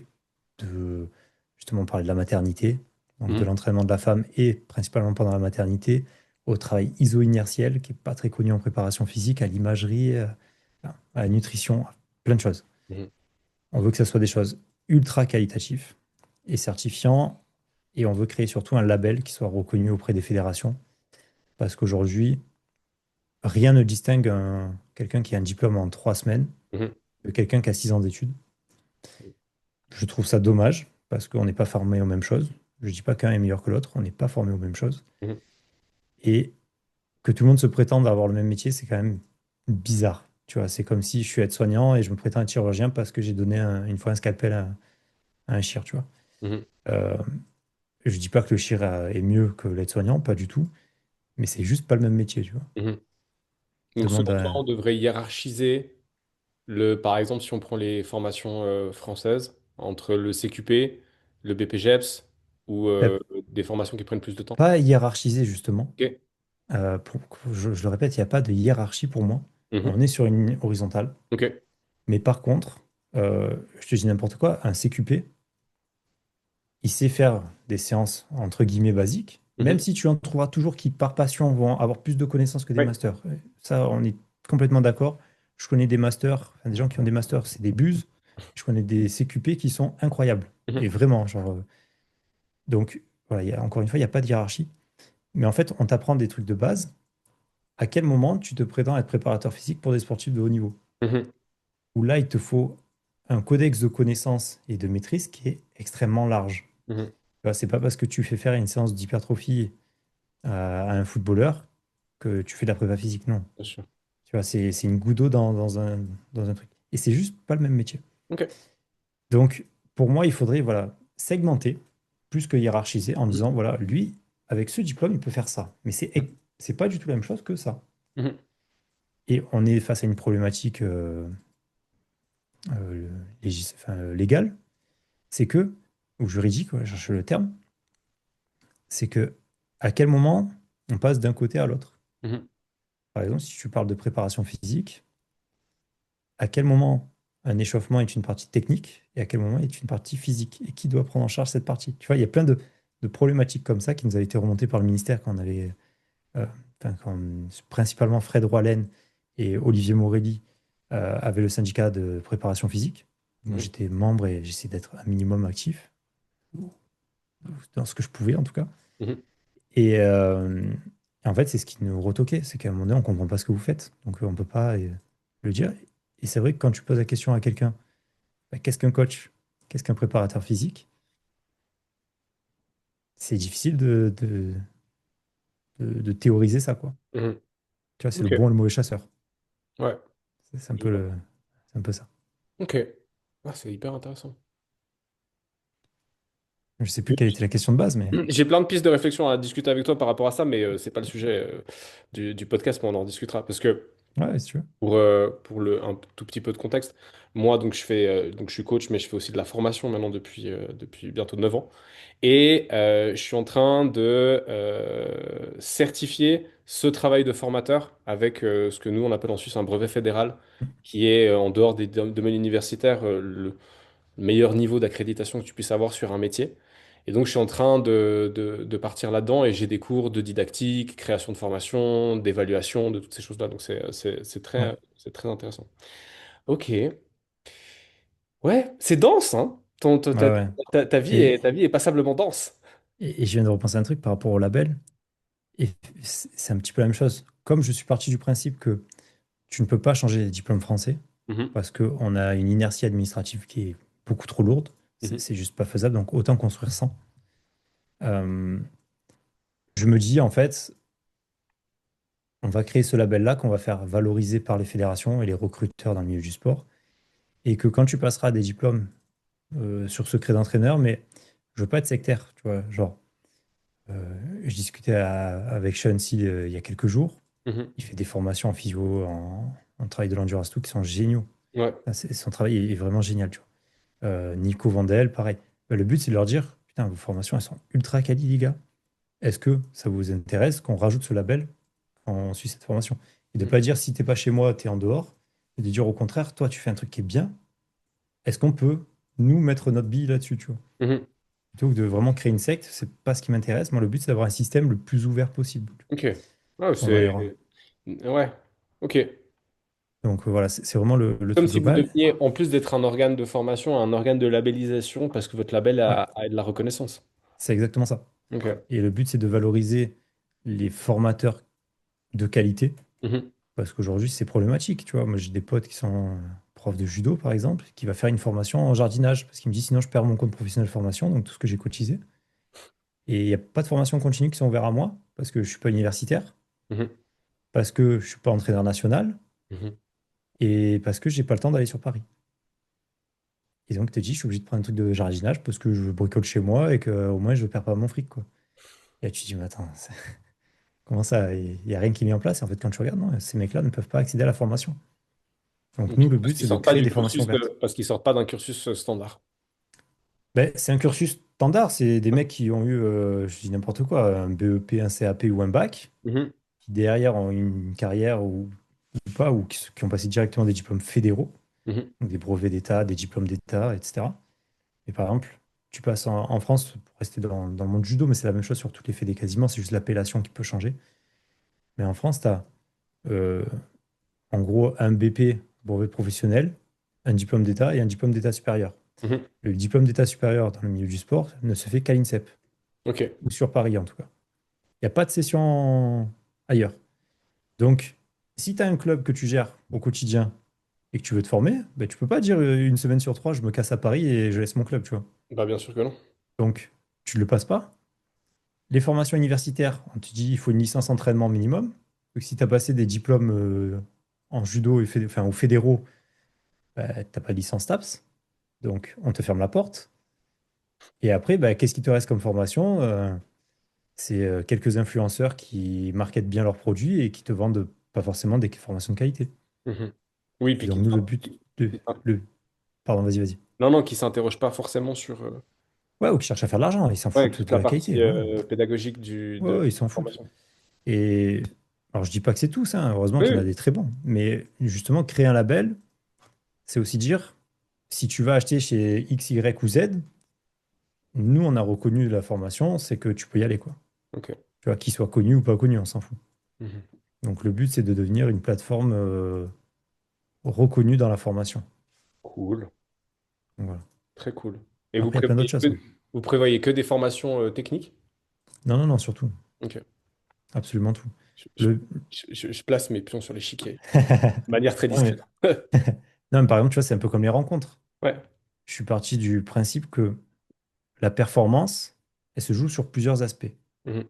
Justement, on parlait de la maternité, donc de Mhm. l'entraînement de la femme et principalement pendant la maternité, au travail iso-inertiel qui n'est pas très connu en préparation physique, à l'imagerie, à la nutrition, à plein de choses. Mhm. On veut que ce soit des choses ultra qualitatives et certifiants, et on veut créer surtout un label qui soit reconnu auprès des fédérations, parce qu'aujourd'hui, rien ne distingue quelqu'un qui a un diplôme en 3 semaines Mhm. de quelqu'un qui a 6 ans d'études. Je trouve ça dommage, parce qu'on n'est pas formé aux mêmes choses. Je ne dis pas qu'un est meilleur que l'autre, on n'est pas formé aux mêmes choses. Mhm. Et que tout le monde se prétende avoir le même métier, c'est quand même bizarre. Tu vois, c'est comme si je suis aide-soignant et je me prétends être chirurgien parce que j'ai donné une fois un scalpel à un chir, tu vois. Mhm. Euh, je dis pas que le chir est mieux que l'aide-soignant, pas du tout, mais c'est juste pas le même métier, tu vois. Mhm. Donc, Demande selon toi, à... on devrait hiérarchiser par exemple, si on prend les formations françaises, entre le CQP, le BPGEPS, ou des formations qui prennent plus de temps. Pas hiérarchiser, justement. Ok. Je le répète, il n'y a pas de hiérarchie pour moi. Mhm. On est sur une ligne horizontale. Ok. Mais par contre, je te dis n'importe quoi, un CQP, il sait faire des séances entre guillemets basiques, même Mhm. si tu en trouveras toujours qui, par passion, vont avoir plus de connaissances que des Ouais. masters. Ça, on est complètement d'accord. Je connais des masters, enfin, des gens qui ont des masters, c'est des buses. Je connais des CQP qui sont incroyables. Et Mhm. vraiment, genre. Donc, voilà, encore une fois, il n'y a pas de hiérarchie. Mais en fait, on t'apprend des trucs de base. À quel moment tu te prétends être préparateur physique pour des sportifs de haut niveau? Mhm. Où là, il te faut un codex de connaissances et de maîtrise qui est extrêmement large. Mhm. Tu vois, c'est pas parce que tu fais faire une séance d'hypertrophie à un footballeur que tu fais de la prépa physique, non. Bien sûr. Tu vois, c'est une goutte d'eau dans un truc. Et c'est juste pas le même métier. Ok. Donc, pour moi, il faudrait voilà, segmenter plus que hiérarchiser en Mhm. disant, voilà, lui, avec ce diplôme, il peut faire ça. Mais c'est pas du tout la même chose que ça. Mhm. Et on est face à une problématique légale, c'est que, ou juridique, ouais, je cherche le terme, c'est que à quel moment on passe d'un côté à l'autre. Mhm. Par exemple, si tu parles de préparation physique, à quel moment un échauffement est une partie technique et à quel moment est une partie physique et qui doit prendre en charge cette partie. Tu vois, il y a plein de problématiques comme ça qui nous avaient été remontées par le ministère quand on avait, euh, principalement Fred Roalen et Olivier Morelli avaient le syndicat de préparation physique. Moi, Mhm. j'étais membre et j'essayais d'être un minimum actif, dans ce que je pouvais en tout cas. Mhm. Et en fait, c'est ce qui nous retoquait, c'est qu'à un moment donné, on ne comprend pas ce que vous faites. Donc, on ne peut pas le dire. Et c'est vrai que quand tu poses la question à quelqu'un, bah, qu'est-ce qu'un coach? Qu'est-ce qu'un préparateur physique? C'est difficile de théoriser ça, quoi. Mhm. Tu vois, c'est le Ok. bon et le mauvais chasseur. Ouais. C'est un Je peu vois. c'est un peu ça. Ok. Ah, c'est hyper intéressant. Je sais plus quelle était la question de base, mais J'ai plein de pistes de réflexion à discuter avec toi par rapport à ça, mais c'est pas le sujet du podcast, mais on en discutera. Parce que ouais, si tu veux. pour un tout petit peu de contexte, moi, donc je suis coach, mais je fais aussi de la formation maintenant depuis bientôt 9 ans. Et je suis en train de certifier ce travail de formateur avec ce que nous, on appelle en Suisse un brevet fédéral, qui est, en dehors des domaines universitaires, le meilleur niveau d'accréditation que tu puisses avoir sur un métier. Et donc, je suis en train de partir là-dedans et j'ai des cours de didactique, création de formation, d'évaluation, de toutes ces choses-là. Donc, Ouais, c'est très intéressant. Ok. Ouais, c'est dense, hein? ouais, ouais. Ta vie est passablement dense. Et je viens de repenser à un truc par rapport au label. Et c'est un petit peu la même chose. Comme je suis parti du principe que tu ne peux pas changer les diplômes français Mhm, parce qu'on a une inertie administrative qui est beaucoup trop lourde. mhm, C'est juste pas faisable, donc autant construire sans. Euh, je me dis, en fait, on va créer ce label-là qu'on va faire valoriser par les fédérations et les recruteurs dans le milieu du sport. Et que quand tu passeras des diplômes sur secret d'entraîneur, mais je veux pas être sectaire, tu vois, genre, je discutais avec Sean Seal il y a quelques jours. Mhm. Il fait des formations en physio, en travail de l'endurance, tout, qui sont géniaux. Ouais. Enfin, son travail est vraiment génial, tu vois. Nico Vandel, pareil. Le but, c'est de leur dire, putain, vos formations, elles sont ultra quali, les gars. Est-ce que ça vous intéresse qu'on rajoute ce label quand on suit cette formation? Et de pas dire, si t'es pas chez moi, t'es en dehors. Et de dire, au contraire, toi, tu fais un truc qui est bien. Est-ce qu'on peut, nous, mettre notre bille là-dessus, tu vois? Mhm. Plutôt que de vraiment créer une secte, c'est pas ce qui m'intéresse. Moi, le but, c'est d'avoir un système le plus ouvert possible. Ok. Ouais, On va y avoir. Ouais. Ok. Donc voilà, c'est vraiment le Comme truc si vous global. deveniez, en plus d'être un organe de formation, un organe de labellisation parce que votre label Ouais, a de la reconnaissance. c'est exactement ça. Ok. Et le but, c'est de valoriser les formateurs de qualité. Mhm. Parce qu'aujourd'hui, c'est problématique. Tu vois, moi, j'ai des potes qui sont profs de judo, par exemple, qui va faire une formation en jardinage. Parce qu'il me dit, sinon, je perds mon compte professionnel de formation, donc tout ce que j'ai cotisé. Et il n'y a pas de formation continue qui sont ouvertes à moi, parce que je ne suis pas universitaire, Mhm. parce que je ne suis pas entraîneur national, Mhm. et parce que j'ai pas le temps d'aller sur Paris. Et donc, tu te dis, je suis obligé de prendre un truc de jardinage parce que je bricole chez moi et que au moins, je ne perds pas mon fric, quoi. Et là, tu te dis, mais attends, comment ça? Il n'y a rien qui est mis en place. Et en fait, quand tu regardes, non, ces mecs-là ne peuvent pas accéder à la formation. Donc, Ok. nous, le Parce but, qu'ils c'est de sortent pas créer du des formations cursus ouvertes. parce qu'ils sortent pas d'un cursus standard. Ben, c'est un cursus standard. C'est des mecs qui ont eu, je dis n'importe quoi, un BEP, un CAP ou un bac, Mhm. qui derrière ont une carrière ou pas, ou qui ont passé directement des diplômes fédéraux, Mhm. donc des brevets d'État, des diplômes d'État, etc. Et par exemple, tu passes en France, pour rester dans le monde du judo, mais c'est la même chose sur toutes les fédés quasiment, c'est juste l'appellation qui peut changer. Mais en France, tu as en gros un BP, brevet professionnel, un diplôme d'État et un diplôme d'État supérieur. Mhm. Le diplôme d'État supérieur dans le milieu du sport ne se fait qu'à l'INSEP, Ok. ou sur Paris en tout cas. Il n'y a pas de session ailleurs. Donc, si tu as un club que tu gères au quotidien et que tu veux te former, ben, tu peux pas dire une semaine sur trois, je me casse à Paris et je laisse mon club, tu vois. Bah bien sûr que non. Donc, tu ne le passes pas. Les formations universitaires, on te dit il faut une licence entraînement minimum. Donc, si tu as passé des diplômes en judo et enfin, aux fédéraux, tu n'as pas de licence TAPS. Donc, on te ferme la porte. Et après, bah, qu'est-ce qui te reste comme formation? C'est quelques influenceurs qui marketent bien leurs produits et qui te vendent pas forcément des formations de qualité. Mhm. Oui, Et puis donc, nous, le but de. Le... Pardon, vas-y, vas-y. non, non, qui s'interroge pas forcément sur Ouais, ou qui cherchent à faire de l'argent, ils s'en ouais, foutent toute de la la qualité. partie Ouais, pédagogique ouais, de ouais, ils s'en la foutent. formation. Et alors, je dis pas que c'est tous, hein, heureusement Oui, qu'il y en a oui. des très bons. Mais justement, créer un label, c'est aussi dire, si tu vas acheter chez X, Y ou Z, nous, on a reconnu la formation, c'est que tu peux y aller, quoi. Ok. Tu vois, qu'il soit connu ou pas connu, on s'en fout. Mhm. Donc, le but, c'est de devenir une plateforme reconnue dans la formation. Cool. Donc, voilà. Très cool. Et Après, il y a plein d'autres choses, quoi. vous prévoyez que des formations techniques? Non, non, non, surtout. Ok. Absolument tout. Je, je- Le... je place mes pions sur l'échiquier de manière très Non, mais... discrète. non, mais par exemple, tu vois, c'est un peu comme les rencontres. Ouais. Je suis parti du principe que la performance, elle se joue sur plusieurs aspects. Mhm.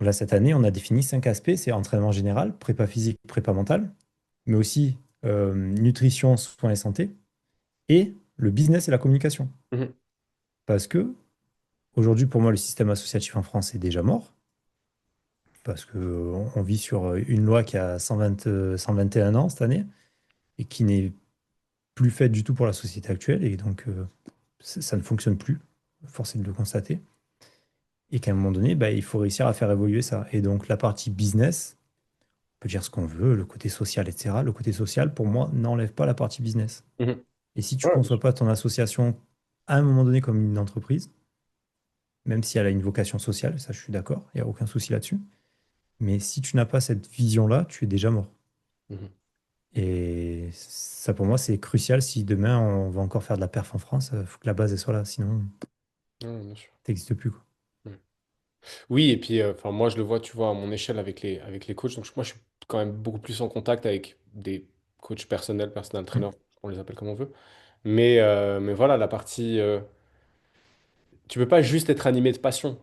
Là, cette année, on a défini 5 aspects, c'est entraînement général, prépa physique, prépa mentale, mais aussi nutrition, soins et santé, et le business et la communication. Mhm. Parce que aujourd'hui, pour moi, le système associatif en France est déjà mort, parce qu'on vit sur une loi qui a 121 ans cette année, et qui n'est plus faite du tout pour la société actuelle, et donc ça ne fonctionne plus, force est de le constater. Et qu'à un moment donné, bah, il faut réussir à faire évoluer ça. Et donc la partie business, on peut dire ce qu'on veut, le côté social, etc. Le côté social, pour moi, n'enlève pas la partie business. Mhm. Et si tu ne Ouais, bien conçois sûr. pas ton association à un moment donné comme une entreprise, même si elle a une vocation sociale, ça je suis d'accord, il n'y a aucun souci là-dessus. Mais si tu n'as pas cette vision-là, tu es déjà mort. Mhm. Et ça pour moi, c'est crucial si demain on va encore faire de la perf en France, il faut que la base elle soit là, sinon Ouais, bien sûr. ça n'existe plus, quoi. Mhm. Oui, et puis enfin moi je le vois, tu vois, à mon échelle avec les coachs. Donc moi je suis quand même beaucoup plus en contact avec des coachs personnels, personnel Mm. trainer, on les appelle comme on veut. Mais voilà, la partie tu peux pas juste être animé de passion.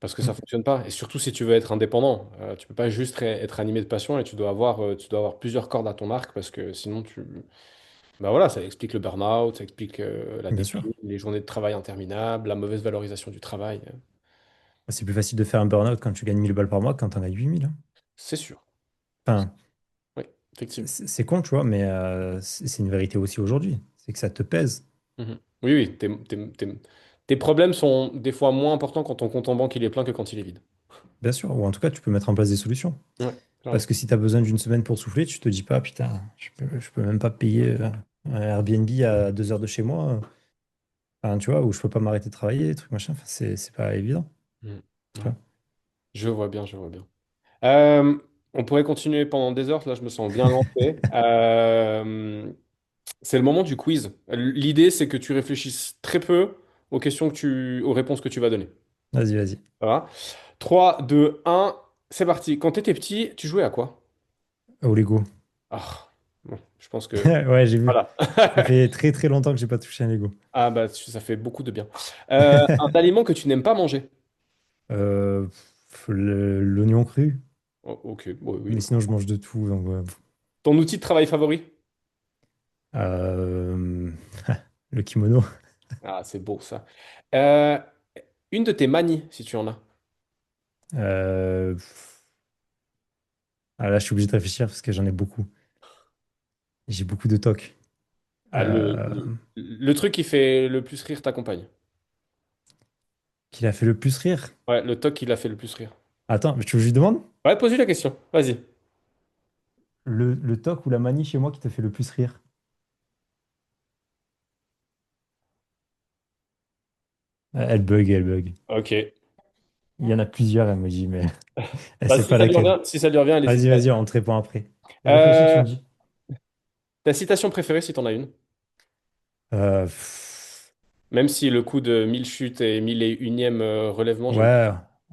Parce que ça Mm. fonctionne pas. Et surtout si tu veux être indépendant, tu peux pas juste être animé de passion et tu dois avoir plusieurs cordes à ton arc parce que sinon tu... Bah voilà, ça explique le burn-out, ça explique la Bien sûr. déprime, les journées de travail interminables, la mauvaise valorisation du travail. C'est plus facile de faire un burn-out quand tu gagnes 1000 balles par mois que quand tu en gagnes 8000, hein. C'est sûr. Enfin, Oui, effectivement. c'est con, tu vois, mais c'est une vérité aussi aujourd'hui. C'est que ça te pèse. Mhm. Oui, oui, tes problèmes sont des fois moins importants quand ton compte en banque il est plein que quand il est vide. Bien sûr, ou en tout cas, tu peux mettre en place des solutions. Ouais, Parce clairement. que si tu as besoin d'une semaine pour souffler, tu te dis pas, putain, je peux même pas payer un Airbnb à 2 heures de chez moi. Enfin, tu vois, ou je peux pas m'arrêter de travailler, truc machin. Enfin, c'est pas évident. Mhm. Tu Ouais. vois. Je vois bien, je vois bien. Euh, on pourrait continuer pendant des heures, là je me sens bien lancé. C'est le moment du quiz. L'idée c'est que tu réfléchisses très peu aux réponses que tu vas donner. Vas-y, vas-y. Ça va? 3, 2, 1, c'est parti. Quand tu étais petit, tu jouais à quoi? Au Lego. Ah, bon, je pense que... Ouais, j'ai vu. Voilà. Ça fait très très longtemps que j'ai pas touché un Lego. Ah bah ça fait beaucoup de bien. Un aliment que tu n'aimes pas manger. L'oignon cru. Oh, ok, bon, oui. Mais sinon, je mange de tout. Donc, ouais. Ton outil de travail favori? Euh, le kimono. Ah, c'est beau ça. Euh, une de tes manies, si tu en as. Euh, là, je suis obligé de réfléchir parce que j'en ai beaucoup. J'ai beaucoup de tocs. Ah, Euh, le truc qui fait le plus rire ta compagne. qui l'a fait le plus rire. Ouais, le toc qui l'a fait le plus rire. Attends, tu veux que je lui demande? Ouais, pose-lui la question. Vas-y. Le toc ou la manie chez moi qui te fait le plus rire. Elle bug, elle bug. Ok. Il y en a plusieurs, elle me dit, mais elle Bah, sait si pas ça lui laquelle. revient, si ça lui revient, elle hésite Vas-y, pas. vas-y, on te répond après. Réfléchis, tu Euh, me dis. ta citation préférée, si t'en as une. Pff, Même si le coup de 1000 chutes et 1001e relèvement, j'aime ouais,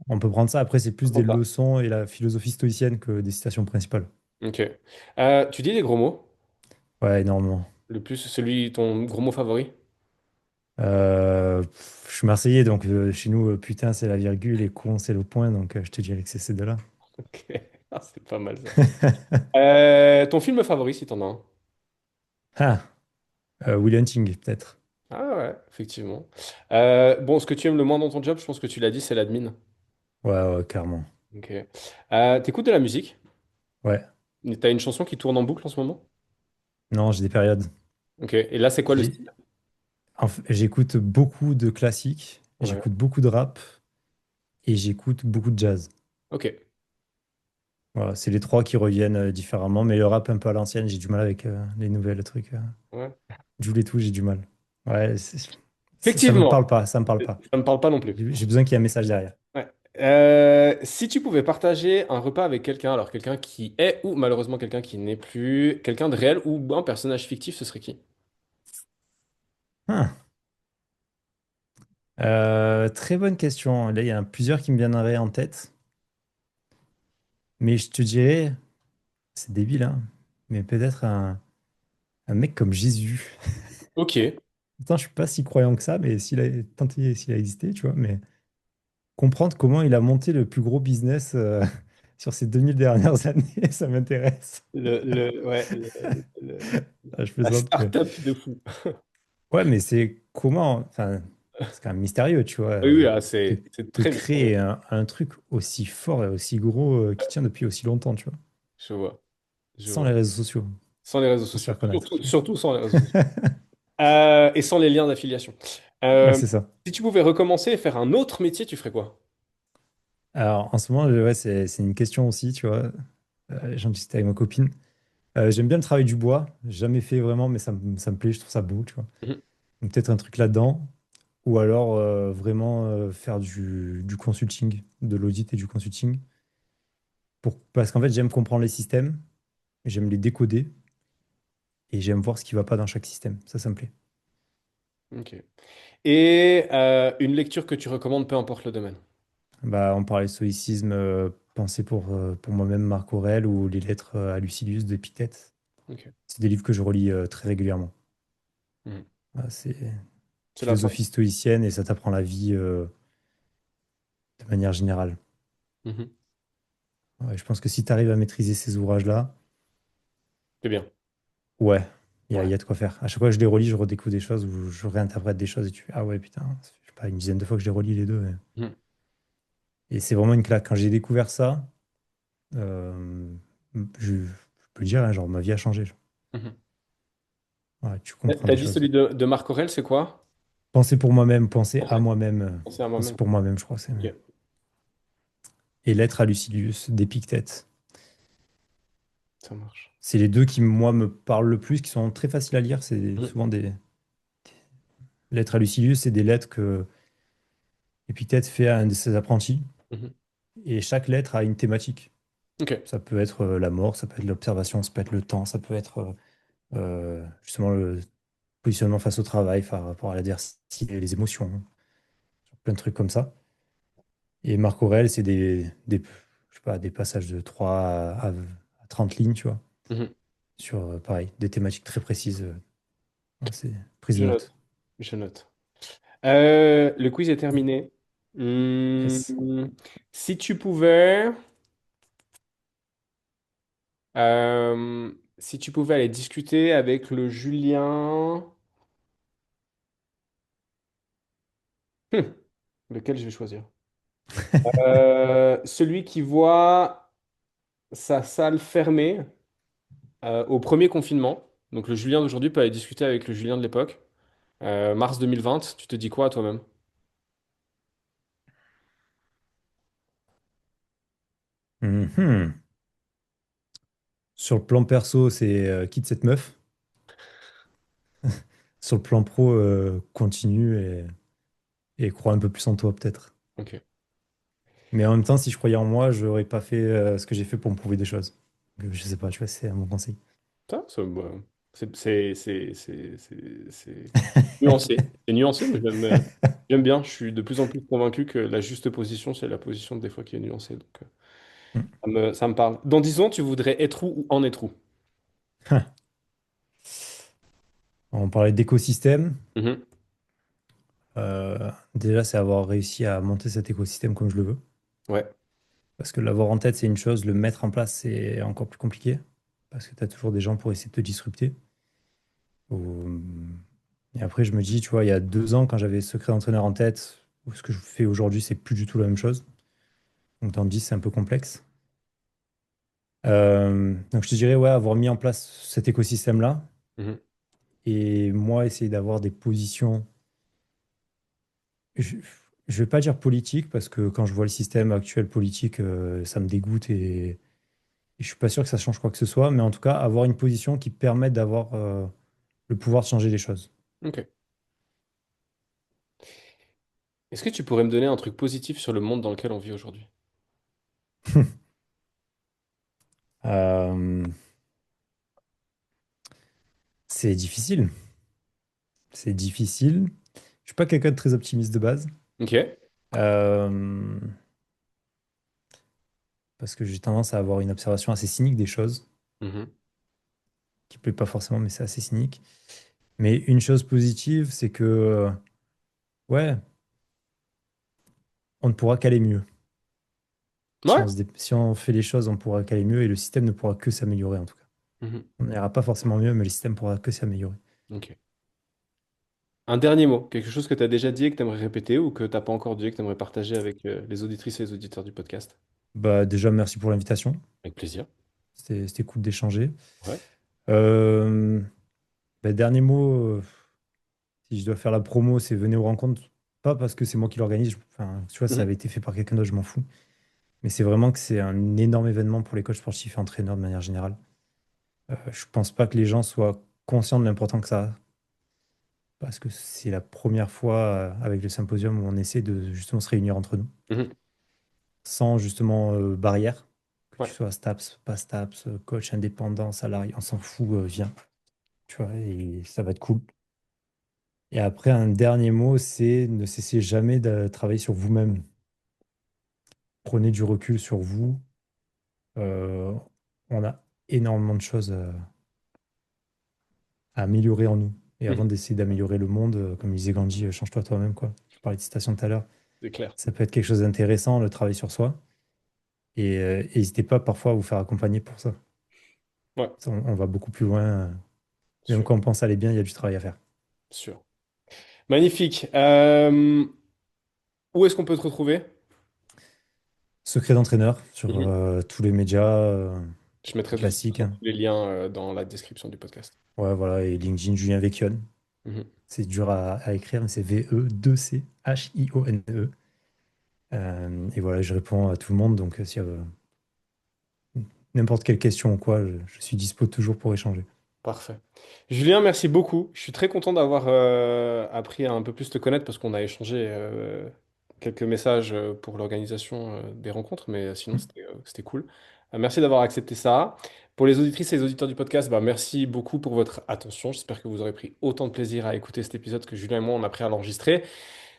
on peut prendre ça. Après, c'est plus des pas ça. leçons et la philosophie stoïcienne que des citations principales. Ok. Tu dis des gros mots. Ouais, énormément. Le plus, ton gros mot favori. Je suis Marseillais, donc chez nous, putain, c'est la virgule et con, c'est le point. Donc, je te dirais que c'est ces deux-là. Ok. Ah, c'est pas mal ça. Ton film favori, si t'en as un. Ah, Will Hunting, peut-être. Ah ouais, effectivement. Bon, ce que tu aimes le moins dans ton job, je pense que tu l'as dit, c'est l'admin. Ouais, ouais, clairement. Ok. T'écoutes de la musique? Ouais. T'as une chanson qui tourne en boucle en ce moment? Non, j'ai des périodes. Ok. Et là, c'est quoi le J'ai- style? J'écoute beaucoup de classiques, Ouais. j'écoute beaucoup de rap et j'écoute beaucoup de jazz. Ok. Voilà, c'est les trois qui reviennent différemment, mais le rap un peu à l'ancienne, j'ai du mal avec les nouvelles trucs. Ouais. Joule et tout, j'ai du mal. Ouais, ça me Effectivement, parle pas, ça me parle pas. ça me parle pas non plus. J'ai besoin qu'il y ait un message derrière. Ouais. Si tu pouvais partager un repas avec quelqu'un, alors quelqu'un qui est ou malheureusement quelqu'un qui n'est plus, quelqu'un de réel ou un personnage fictif, ce serait qui? Ah, très bonne question. Là, il y en a plusieurs qui me viendraient en tête, mais je te dirais, c'est débile, hein, mais peut-être un mec comme Jésus. Ok. Pourtant, je suis pas si croyant que ça, mais s'il a existé, tu vois, mais comprendre comment il a monté le plus gros business sur ces 2000 dernières années, ça m'intéresse. Ouais, Ah, je la plaisante, mais... start-up de fou. Ouais, mais c'est comment... Enfin, c'est quand même mystérieux, tu vois, Oui, oui, ah, de, c'est de très mystérieux. créer un truc aussi fort et aussi gros qui tient depuis aussi longtemps, tu vois. Je vois, je Sans vois. les réseaux sociaux, Sans les réseaux pour se sociaux. faire connaître, Surtout, tu vois. surtout sans les réseaux sociaux. Et sans les liens d'affiliation. Ouais, Euh, c'est ça. si tu pouvais recommencer et faire un autre métier, tu ferais quoi? Alors, en ce moment, ouais, c'est une question aussi, tu vois. J'en discutais avec ma copine. J'aime bien le travail du bois. J'ai jamais fait vraiment, mais ça me plaît, je trouve ça beau, tu vois. Mhm. Donc, peut-être un truc là-dedans. Ou alors vraiment faire du consulting, de l'audit et du consulting. Parce qu'en fait, j'aime comprendre les systèmes, j'aime les décoder et j'aime voir ce qui va pas dans chaque système. Ça me plaît. Ok. Et une lecture que tu recommandes, peu importe le domaine. Bah, on parlait de stoïcisme, pensée pour moi-même, Marc Aurèle, ou les lettres à Lucilius d'Épictète. Ok. C'est des livres que je relis très régulièrement. Mhm. Voilà, c'est C'est la fin. philosophie stoïcienne et ça t'apprend la vie de manière générale. Mhm. Ouais, je pense que si tu arrives à maîtriser ces ouvrages-là, C'est bien. ouais, il Ouais. y a de quoi faire. À chaque fois que je les relis, je redécouvre des choses ou je réinterprète des choses et tu fais, ah ouais, putain, ça fait, je sais pas, une dizaine de fois que je les relis les deux. Ouais. Mhm. Et c'est vraiment une claque. Quand j'ai découvert ça, euh, je peux dire, hein, genre, ma vie a changé. Genre. Mhm. Ouais, tu comprends T'as des dit choses. celui de Marc Aurèle, c'est quoi? Penser pour moi-même, penser à Penser, moi-même, penser à penser moi-même. pour moi-même, je crois que c'est. Ok, Et l'être à Lucilius d'Épictète. ça marche. C'est les deux qui, moi, me parlent le plus, qui sont très faciles à lire. C'est Mhm. souvent des lettres à Lucilius, c'est des lettres que Épictète fait à un de ses apprentis. Mhm. Et chaque lettre a une thématique. Ok. Ça peut être la mort, ça peut être l'observation, ça peut être le temps, ça peut être justement le positionnement face au travail, par rapport à l'adversité, les émotions, plein de trucs comme ça. Et Marc Aurèle, c'est je sais pas, des passages de 3 à 30 lignes, tu vois, Mhm. sur, pareil, des thématiques très précises. Ouais, c'est prise Je de note. notes. Je note. Le quiz est terminé. Yes. Hmm, Si tu pouvais, si tu pouvais aller discuter avec le Julien, Hmm, lequel je vais choisir? Celui qui voit sa salle fermée au premier confinement. Donc le Julien d'aujourd'hui peut aller discuter avec le Julien de l'époque. Mars 2020, tu te dis quoi toi-même? Mhm. Sur le plan perso, c'est quitte cette meuf. Sur le plan pro, continue et crois un peu plus en toi, peut-être. Ok. Mais en même temps, si je croyais en moi, je n'aurais pas fait ce que j'ai fait pour me prouver des choses. Je sais pas, tu vois, c'est mon conseil. Bah, c'est nuancé. C'est nuancé, mais j'aime bien. Je suis de plus en plus convaincu que la juste position, c'est la position des fois qui est nuancée. Donc, ça me parle. Dans 10 ans, tu voudrais être où ou en être où? On parlait d'écosystème. Mhm. Déjà, c'est avoir réussi à monter cet écosystème comme je le veux. Ouais. Parce que l'avoir en tête, c'est une chose, le mettre en place, c'est encore plus compliqué. Parce que tu as toujours des gens pour essayer de te disrupter. Ou- Et après, je me dis, tu vois, il y a 2 ans, quand j'avais secret d'entraîneur en tête, ou ce que je fais aujourd'hui, c'est plus du tout la même chose. Donc, dans le 10, c'est un peu complexe. Donc, je te dirais, ouais, avoir mis en place cet écosystème-là. Mhm. Et moi, essayer d'avoir des positions. Je ne vais pas dire politique, parce que quand je vois le système actuel politique, ça me dégoûte et je suis pas sûr que ça change quoi que ce soit. Mais en tout cas, avoir une position qui permette d'avoir le pouvoir de changer les choses. Ok. Est-ce que tu pourrais me donner un truc positif sur le monde dans lequel on vit aujourd'hui? Euh, c'est difficile. C'est difficile. Je suis pas quelqu'un de très optimiste de base. Ok. euh, Parce que j'ai tendance à avoir une observation assez cynique des choses, Mhm. qui plaît pas forcément, mais c'est assez cynique. Mais une chose positive, c'est que, ouais, on ne pourra qu'aller mieux. Ouais. Si on fait les choses, on pourra qu'aller mieux et le système ne pourra que s'améliorer en tout cas. Mhm. On n'ira pas forcément mieux, mais le système pourra que s'améliorer. Ok. Un dernier mot, quelque chose que tu as déjà dit et que tu aimerais répéter ou que tu n'as pas encore dit et que tu aimerais partager avec les auditrices et les auditeurs du podcast. Bah, déjà, merci pour l'invitation. Avec plaisir. C'était cool d'échanger. Ouais. Euh, Dernier mot, si je dois faire la promo, c'est venez aux rencontres. Pas parce que c'est moi qui l'organise. Enfin, tu vois, ça Mhm. avait été fait par quelqu'un d'autre, je m'en fous. Mais c'est vraiment que c'est un énorme événement pour les coachs sportifs et entraîneurs de manière générale. Je pense pas que les gens soient conscients de l'important que ça a. Parce que c'est la première fois avec le symposium où on essaie de justement se réunir entre nous. Mhm. Sans justement barrière. Que tu Ouais. sois STAPS, pas STAPS, coach indépendant, salarié, on s'en fout, viens. Tu vois, et ça va être cool. Et après, un dernier mot, c'est ne cessez jamais de travailler sur vous-même. Prenez du recul sur vous. Euh, on a énormément de choses à améliorer en nous. Et avant Mhm. d'essayer d'améliorer le monde, comme disait Gandhi, change-toi toi-même, quoi. Je parlais de citation tout à l'heure. C'est clair. Ça peut être quelque chose d'intéressant, le travail sur soi. Et n'hésitez pas parfois à vous faire accompagner pour ça. Ouais. On va beaucoup plus loin. Même Sûr. quand on pense aller bien, il y a du travail à faire. Sûr. Magnifique. Où est-ce qu'on peut te retrouver? Secret d'entraîneur sur Mhm. tous les médias Je mettrai de toute classiques, façon hein. tous les liens dans la description du podcast. Ouais, voilà, et LinkedIn, Julien Vecchione. Mhm. C'est dur à écrire, mais c'est Vechione. Et voilà, je réponds à tout le monde, donc s'il y a n'importe quelle question ou quoi, je suis dispo toujours pour échanger. Parfait. Julien, merci beaucoup. Je suis très content d'avoir appris à un peu plus te connaître parce qu'on a échangé quelques messages pour l'organisation des rencontres, mais sinon c'était cool. Merci d'avoir accepté ça. Pour les auditrices et les auditeurs du podcast, bah, merci beaucoup pour votre attention. J'espère que vous aurez pris autant de plaisir à écouter cet épisode que Julien et moi on a pris à l'enregistrer.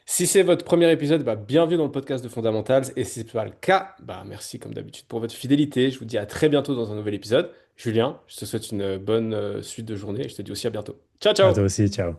Si c'est votre premier épisode, bah, bienvenue dans le podcast de Fundamentals. Et si ce n'est pas le cas, bah, merci comme d'habitude pour votre fidélité. Je vous dis à très bientôt dans un nouvel épisode. Julien, je te souhaite une bonne suite de journée et je te dis aussi à bientôt. Ciao, À toi ciao! aussi, ciao.